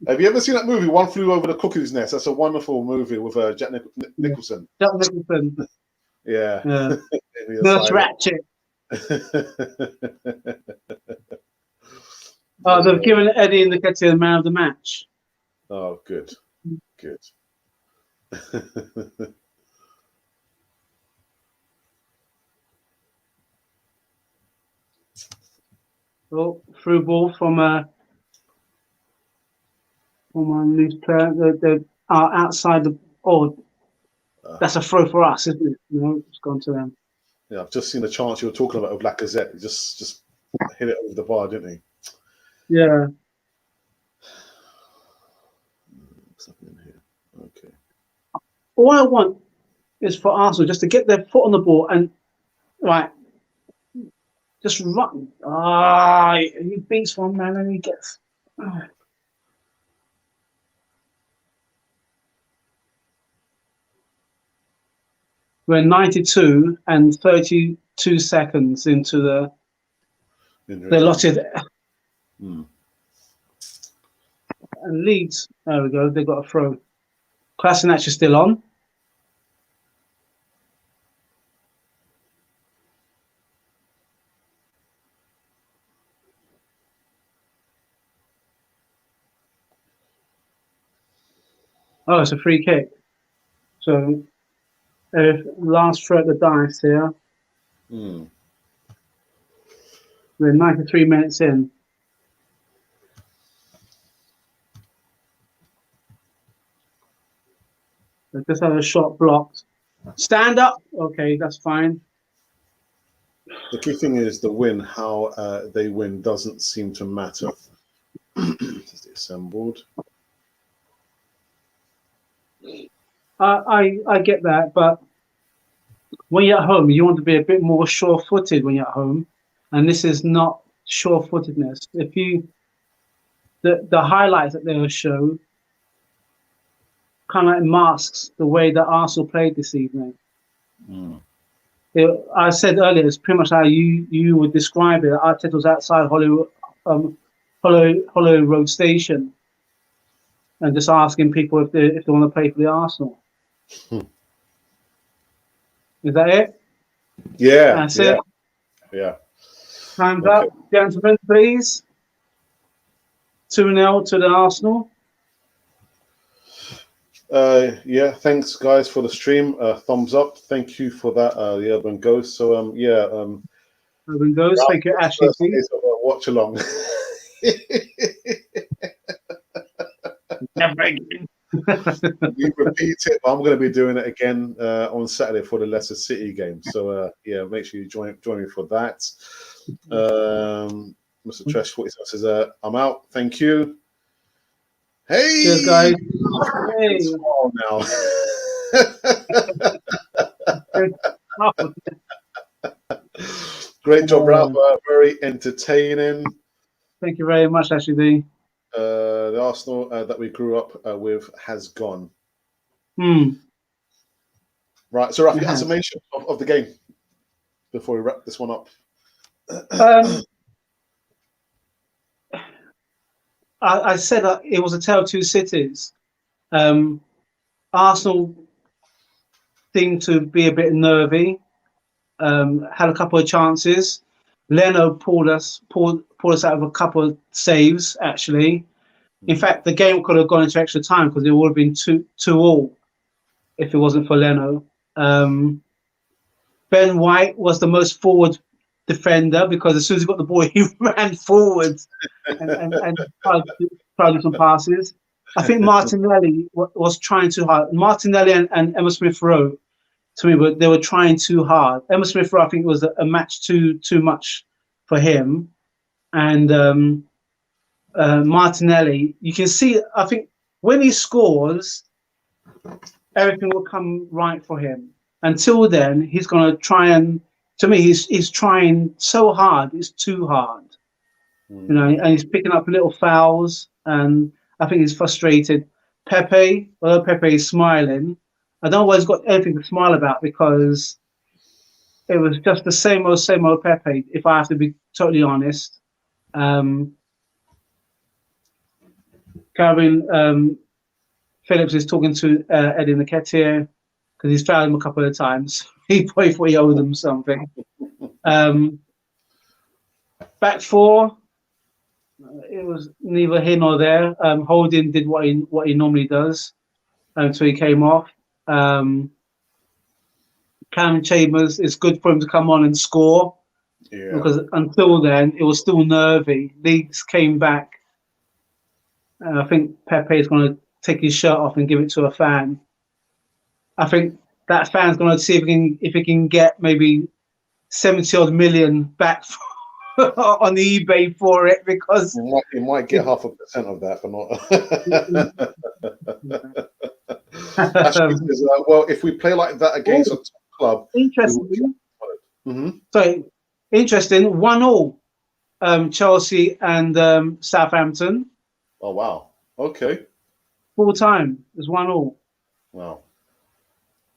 Have you ever seen that movie, One Flew Over the Cuckoo's Nest? That's a wonderful movie with Jack Nicholson. Jack Nicholson. Yeah. Nurse Ratchet. They've given Eddie Nketiah the man of the match. Oh, good. Good. Oh, through ball from Leeds player. They are outside the. Oh, that's a throw for us, isn't it? No, it's gone to them. Yeah, I've just seen the chance you were talking about with Lacazette. He just hit it over the bar, didn't he? Yeah. What's happening here? Okay. All I want is for Arsenal just to get their foot on the ball and just run. He beats one man and he gets. We're 92 and 32 seconds into the allotted. And Leeds, there we go. They've got a throw. Kolasinac is still on. Oh, it's a free kick. So, last throw at the dice here. We're 93 minutes in. They just had a shot blocked. Stand up. Okay, that's fine. The key thing is the win. How they win doesn't seem to matter. Just assembled. I get that, but when you're at home, you want to be a bit more sure-footed when you're at home, and this is not sure-footedness. If you the highlights that they will show kind of like masks the way that Arsenal played this evening. I said earlier, it's pretty much how you would describe it. Arteta was outside Hollow Road Station and just asking people if they want to play for the Arsenal. Is that it? Yeah. That's it. Yeah. Time's up, gentlemen, please. 2-0 to the Arsenal. Yeah, thanks guys for the stream. Thumbs up. Thank you for that, the Urban Ghost. So Urban Ghost, thank you, Ashley. Watchalong. Never again. We repeat it, but I'm going to be doing it again on Saturday for the Leicester City game. So yeah, make sure you join me for that. Mr. Trash 47 says, I'm out. Thank you. Hey, cheers, guys. Hey. Now. Great job, Ralph. Very entertaining. Thank you very much, Ashley D. The Arsenal that we grew up with has gone. Right, so Ralph, your summation of the game before we wrap this one up. I said it was a tale of two cities. Arsenal seemed to be a bit nervy. Had a couple of chances. Leno pulled us out of a couple of saves. Actually, in fact, the game could have gone into extra time because it would have been 2-2 if it wasn't for Leno. Ben White was the most forward defender because as soon as he got the ball, he ran forward and tried to do some passes. I think Martinelli was trying too hard. Martinelli and Emma Smith-Rowe, to me, but they were trying too hard. Emma Smith-Rowe, I think, was a match too much for him. And Martinelli, you can see, I think, when he scores, everything will come right for him. Until then, he's going to try and, to me, he's trying so hard. It's too hard. You know, and he's picking up little fouls, and I think he's frustrated. Pepe, although Pepe is smiling, I don't know why he's got anything to smile about because it was just the same old Pepe, if I have to be totally honest. Calvin Phillips is talking to Eddie Nketiah because he's fouled him a couple of times. He probably thought he owed him something. Back four, it was neither here nor there. Holding did what he normally does until he came off. Cam Chambers, it's good for him to come on and score because until then it was still nervy. Leeds came back. I think Pepe is going to take his shirt off and give it to a fan. I think that fan's going to see if he can get maybe 70-odd million back on eBay for it because he might get 0.5% of that, but not. Says, well, if we play like that against a top club, interesting. So interesting. 1-1, Chelsea and Southampton. Oh wow! Okay. Full time. It's 1-1. Wow.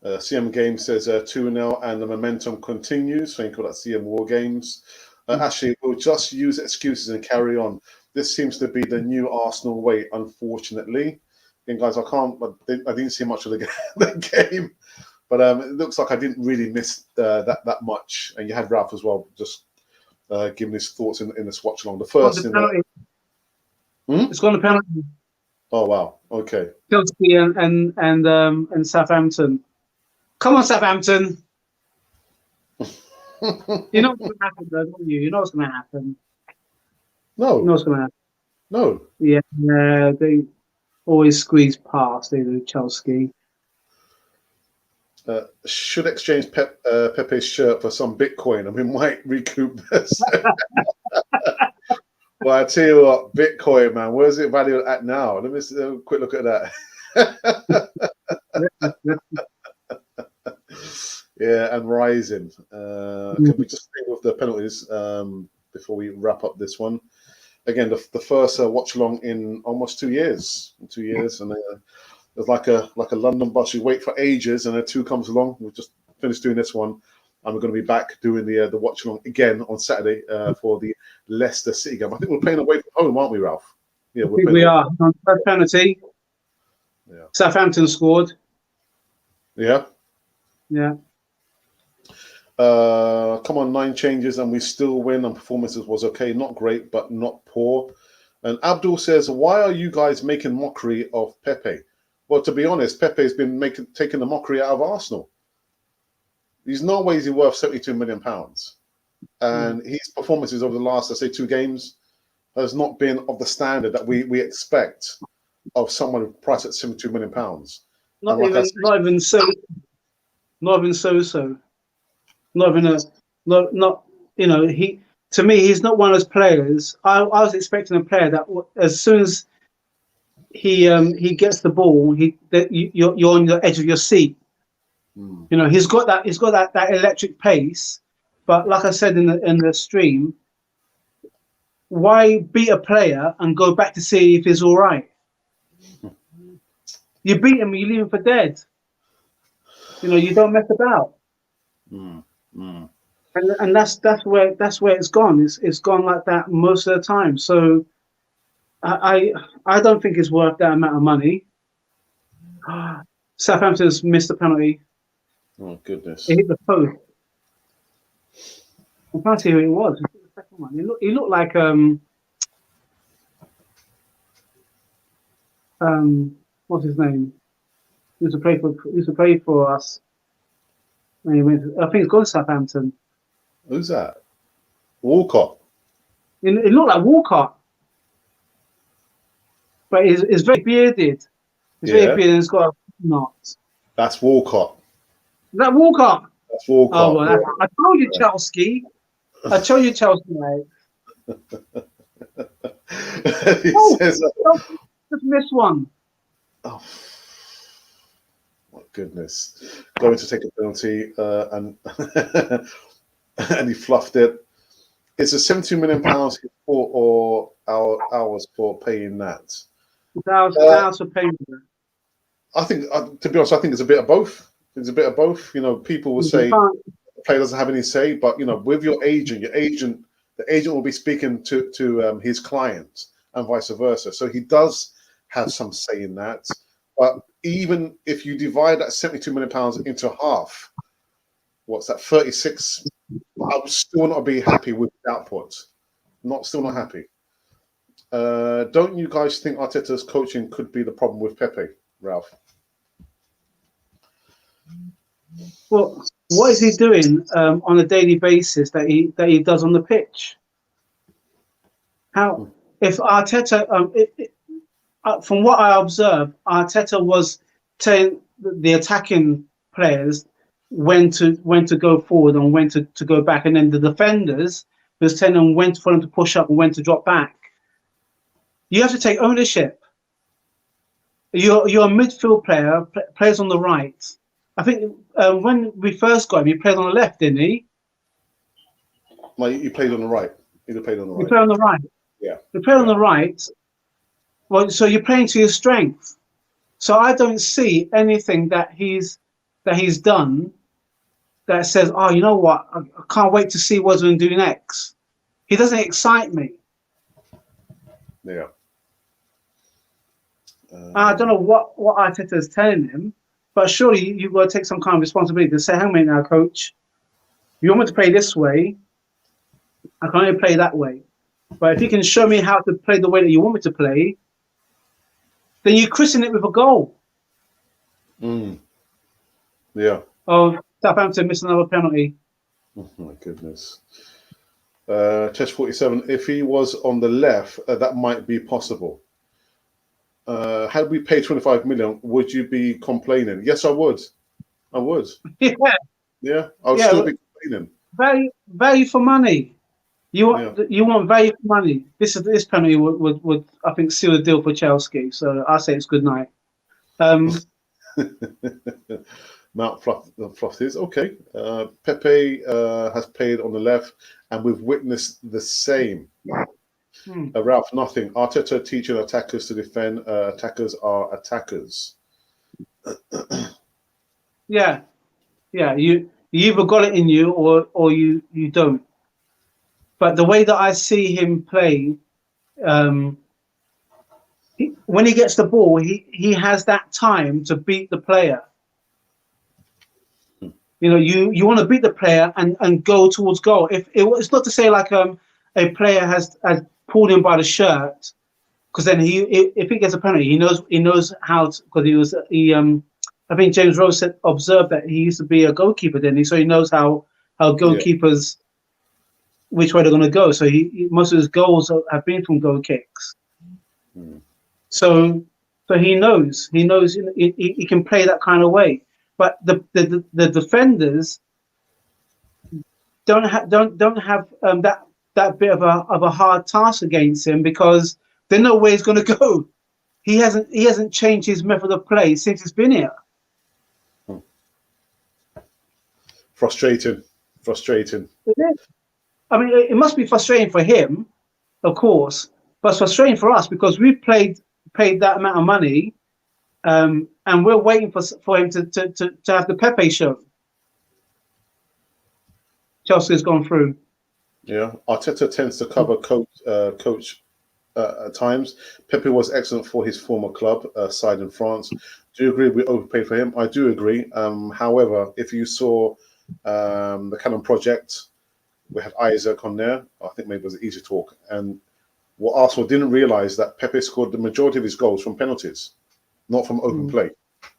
CM Games says 2-0 and the momentum continues. Thank you for that, CM War Games. Actually, we'll just use excuses and carry on. This seems to be the new Arsenal way, unfortunately. Again, guys, I didn't see much of the game, but it looks like I didn't really miss that much. And you had Ralph as well, just giving his thoughts in this watch along. The first it's gone to penalty. Oh wow! Okay. Chelsea and Southampton. Come on, Southampton. You know what's going to happen, though, don't you? You know what's going to happen. No. You know what's going to happen. No. Yeah, they always squeeze past. They do, Chelsea. Should exchange Pepe's shirt for some Bitcoin, and we might recoup this. Well, I tell you what, Bitcoin, man, where's it valued at now? Let me see, a quick look at that. Yeah, and rising. Can we just stay with the penalties before we wrap up this one? again, the first Watchalong in almost 2 years. In 2 years, and there's like a London bus. You wait for ages, and then two comes along. We've just finished doing this one, and we're going to be back doing the Watchalong again on Saturday for the Leicester City game. I think we're playing away from home, aren't we, Ralph? Yeah, we are. First penalty. Yeah. Southampton scored. Yeah. Yeah. Come on, 9 changes and we still win, and performances was okay, not great, but not poor. And Abdul says, why are you guys making mockery of Pepe? Well, to be honest, Pepe's been taking the mockery out of Arsenal. There's no way he's worth £72 million. And his performances over the last, let's say, 2 games has not been of the standard that we expect of someone priced at £72 million. Not even so. To me, he's not one of those players. I was expecting a player that as soon as he gets the ball, you're on the edge of your seat. You know, he's got that electric pace. But like I said in the stream, why beat a player and go back to see if he's all right? You beat him, you leave him for dead. You know, you don't mess about. And that's where it's gone. It's gone like that most of the time. So I don't think it's worth that amount of money. Southampton's missed the penalty. Oh goodness! It hit the post. I can't see who it was. The second one. He looked like what's his name? He used to play for us. And he went. I think he's gone to Southampton. Who's that? Walcott. It looked like Walcott, but it's very bearded. It's very bearded. And it's got a knot. That's Walcott. Is that Walcott? That's Walcott. Oh, well, I told you, Chelsea. I told you, Chelsea, mate. Says, just missed one. Oh, my goodness. Going to take a penalty and and he fluffed it. It's a £72 million or hours for paying that. Hours for paying that. I think, to be honest, I think it's a bit of both. It's a bit of both. You know, people will say the player doesn't have any say, but you know, with the agent will be speaking to his client and vice versa. So he does have some say in that. But even if you divide that £72 million into half, what's that? 36. I would still not be happy with the output. Still not happy. Don't you guys think Arteta's coaching could be the problem with Pepe, Ralph? Well, what is he doing on a daily basis that he does on the pitch? How if Arteta, from what I observed, Arteta was telling the attacking players when to go forward and when to go back, and then the defenders was telling them when for them to push up and when to drop back. You have to take ownership. You're a midfield player, plays on the right. I think when we first got him, he played on the left, didn't he? Well, he played on the right. He played on the right. He played on the right. Yeah. He played on the right. Well, so you're playing to your strength. So I don't see anything that he's done that says, oh, you know what? I can't wait to see what he's going to do next. He doesn't excite me. Yeah. I don't know what Arteta is telling him, but surely you've got to take some kind of responsibility to say, hang on a minute now, coach. You want me to play this way? I can only play that way. But if you can show me how to play the way that you want me to play, then you christen it with a goal. Yeah. Oh, Southampton missed another penalty. Oh my goodness. Test 47. If he was on the left, that might be possible. Had we paid 25 million, would you be complaining? Yes, I would. I would. Yeah, I would still be complaining. Value for money. You want value for money. This penalty would I think seal the deal for Chelsea. So I say it's good night. Mount fluffed is okay. Pepe has played on the left, and we've witnessed the same. Ralph, nothing. Arteta teaching attackers to defend. Attackers are attackers. Yeah, yeah. You either got it in you or you don't. But the way that I see him play, when he gets the ball, he has that time to beat the player. You know, you want to beat the player and go towards goal. It's not to say like a player has pulled him by the shirt, because then if he gets a penalty, he knows how to, because I think James Rose observed that he used to be a goalkeeper, didn't he? So he knows how goalkeepers, which way they're going to go. So most of his goals have been from goal kicks. So he knows he can play that kind of way. But the defenders don't have that bit of a hard task against him, because they know where he's going to go. He hasn't changed his method of play since he's been here. Frustrating. I mean, it must be frustrating for him, of course, but it's frustrating for us because we've paid that amount of money, and we're waiting for him to have the Pepe show. Chelsea's gone through. Yeah, Arteta tends to cover coach at times. Pepe was excellent for his former club side in France. Do you agree we overpaid for him? I do agree. However, if you saw the Cannon project, we had Isaac on there. I think maybe it was easy talk. And what Arsenal didn't realise that Pepe scored the majority of his goals from penalties, not from open play.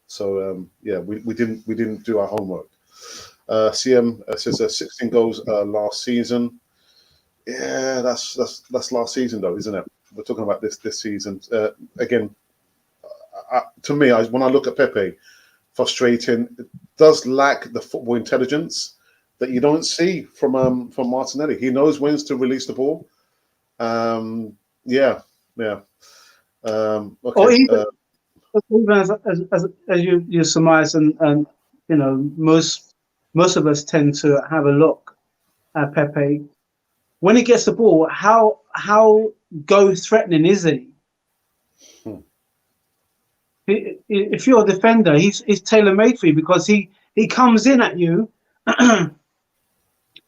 So we didn't do our homework. CM says 16 goals last season. Yeah, that's last season though, isn't it? We're talking about this season. Again, to me, when I look at Pepe, frustrating. It does lack the football intelligence that you don't see from Martinelli. He knows when to release the ball. Okay. Or even as you surmise, and you know, most of us tend to have a look at Pepe. When he gets the ball, how go threatening is he? If you're a defender, he's tailor made for you, because he comes in at you,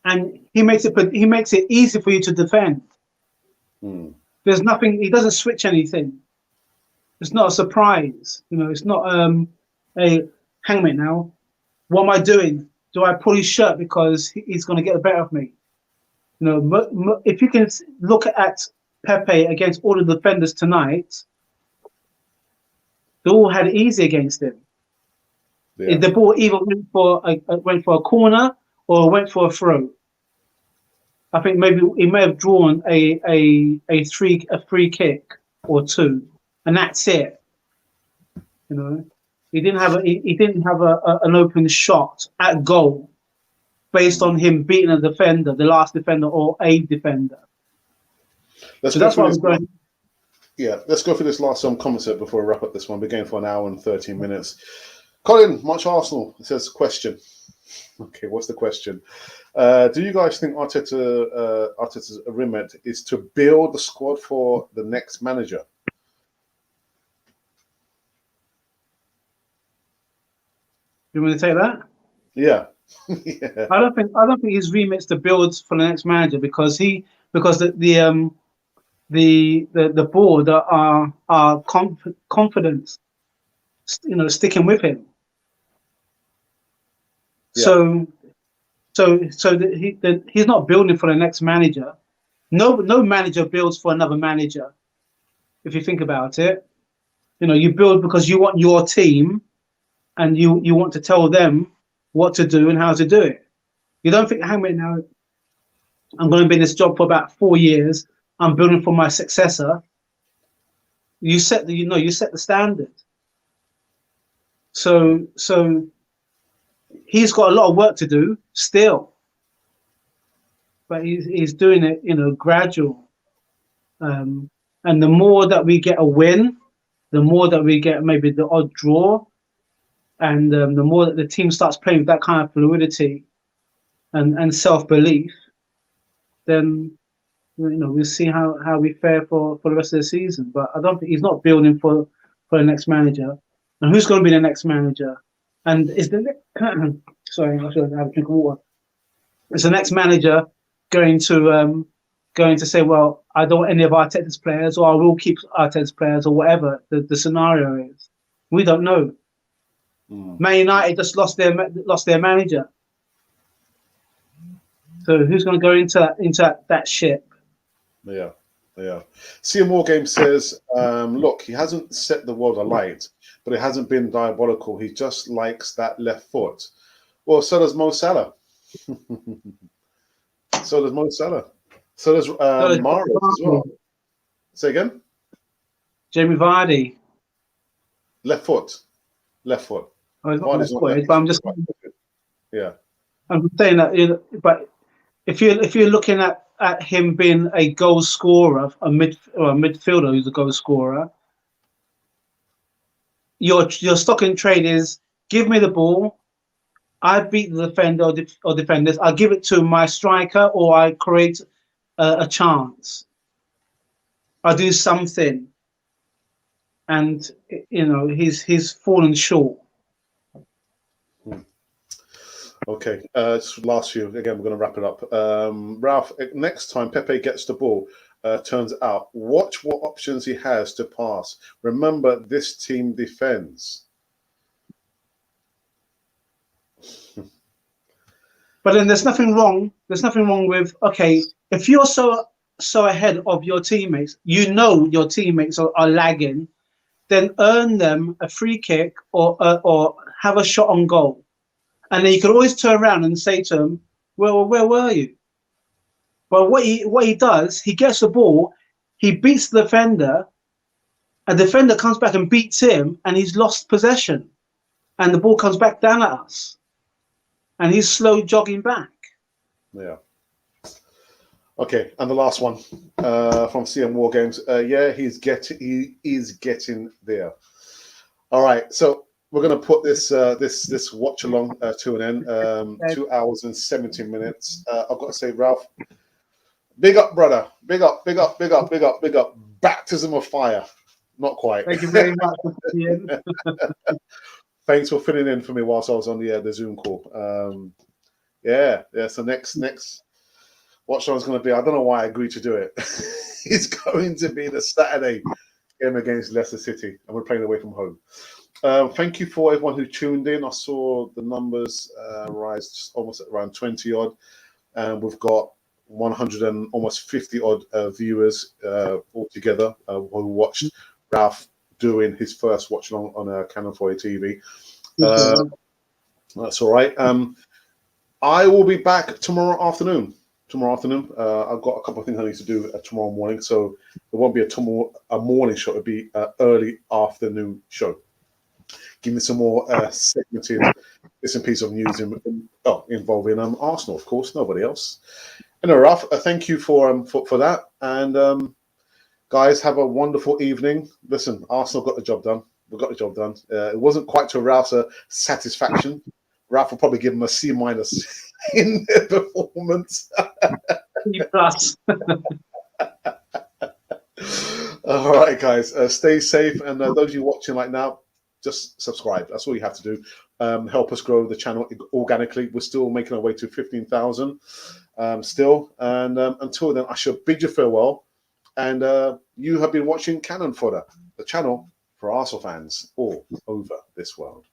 and he makes it easy for you to defend. There's nothing. He doesn't switch anything. It's not a surprise. You know, it's not a hang me now. What am I doing? Do I pull his shirt because he's going to get the better of me? You know, if you can look at Pepe against all the defenders tonight, they all had it easy against him. Yeah. The ball either went for a corner or went for a throw. I think maybe he may have drawn a free kick or two, and that's it. You know, he didn't have an open shot at goal based on him beating a defender, the last defender or a defender. Let's go through this last comment set before we wrap up this one. We're going for an hour and 13 minutes. Colin, much Arsenal. It says question. Okay, what's the question? Do you guys think Arteta's remit is to build the squad for the next manager? You want me to take that? Yeah. Yeah. I don't think his remit's to build for the next manager, because the board are confident, you know, sticking with him. Yeah. So he's not building for the next manager. No manager builds for another manager. If you think about it, you know, you build because you want your team, and you want to tell them what to do and how to do it. You don't think, hang on now, I'm going to be in this job for about 4 years. I'm building for my successor. You set the standard. So he's got a lot of work to do still, but he's doing it, you know, gradual. And the more that we get a win, the more that we get maybe the odd draw, and the more that the team starts playing with that kind of fluidity and self-belief, then we'll see how we fare for the rest of the season. But I don't think he's not building for the next manager. And who's going to be the next manager? And is the sorry, I should have a drink of water. Is the next manager going to say, well, I don't want any of Arteta's players, or I will keep Arteta's players, or whatever the scenario is? We don't know. Man United just lost their manager. So who's going to go into that ship? Yeah. CM Game says, look, he hasn't set the world alight, but it hasn't been diabolical. He just likes that left foot. Well, so does Mo Salah. So does Mo Salah. So does Mario as well. Say again? Jamie Vardy. Left foot. Oh, he's not left footed, but I'm just yeah. I'm saying that, but if you're looking at him being a goal scorer, a midfielder who's a goal scorer, your stock and trade is give me the ball, I beat the defender or defenders, I give it to my striker, or I create a chance. I do something, and he's fallen short. Okay, last few. Again, we're going to wrap it up. Ralph, next time Pepe gets the ball, turns out, watch what options he has to pass. Remember, this team defends. But then there's nothing wrong. There's nothing wrong with, okay, if you're so ahead of your teammates, your teammates are lagging, then earn them a free kick or have a shot on goal. And then you can always turn around and say to him, well, where were you? But what he does, he gets the ball, he beats the defender, a defender comes back and beats him, and he's lost possession. And the ball comes back down at us. And he's slow jogging back. Yeah. Okay, and the last one from CM War Games. Yeah, he is getting there. All right, so we're going to put this watch along to an end. 2 hours and 17 minutes. I've got to say, Ralph, big up, brother. Big up. Baptism of fire. Not quite. Thank you very much. Thanks for filling in for me whilst I was on the Zoom call. So next Watchalong is going to be, I don't know why I agreed to do it. It's going to be the Saturday game against Leicester City, and we're playing away from home. Thank you for everyone who tuned in. I saw the numbers rise just almost around 20 odd, and we've got 100 and almost 50 odd viewers altogether who watched Ralph doing his first watch along on Canon 4 TV. That's all right. I will be back tomorrow afternoon. I've got a couple of things I need to do tomorrow morning, so it won't be a morning show. It'll be an early afternoon show. Give me some more segmented bits and pieces of news involving Arsenal, of course, nobody else. Anyway, Ralph, thank you for that, and guys, have a wonderful evening. Listen, Arsenal got the job done. We got the job done. It wasn't quite to Ralph's satisfaction. Ralph will probably give him a C- in their performance. C+. All right, guys, stay safe, and those of you watching right now, just subscribe. That's all you have to do. Help us grow the channel organically. We're still making our way to 15,000 still, and until then, I shall bid you farewell. And you have been watching Cannon Fodder, the channel for Arsenal fans all over this world.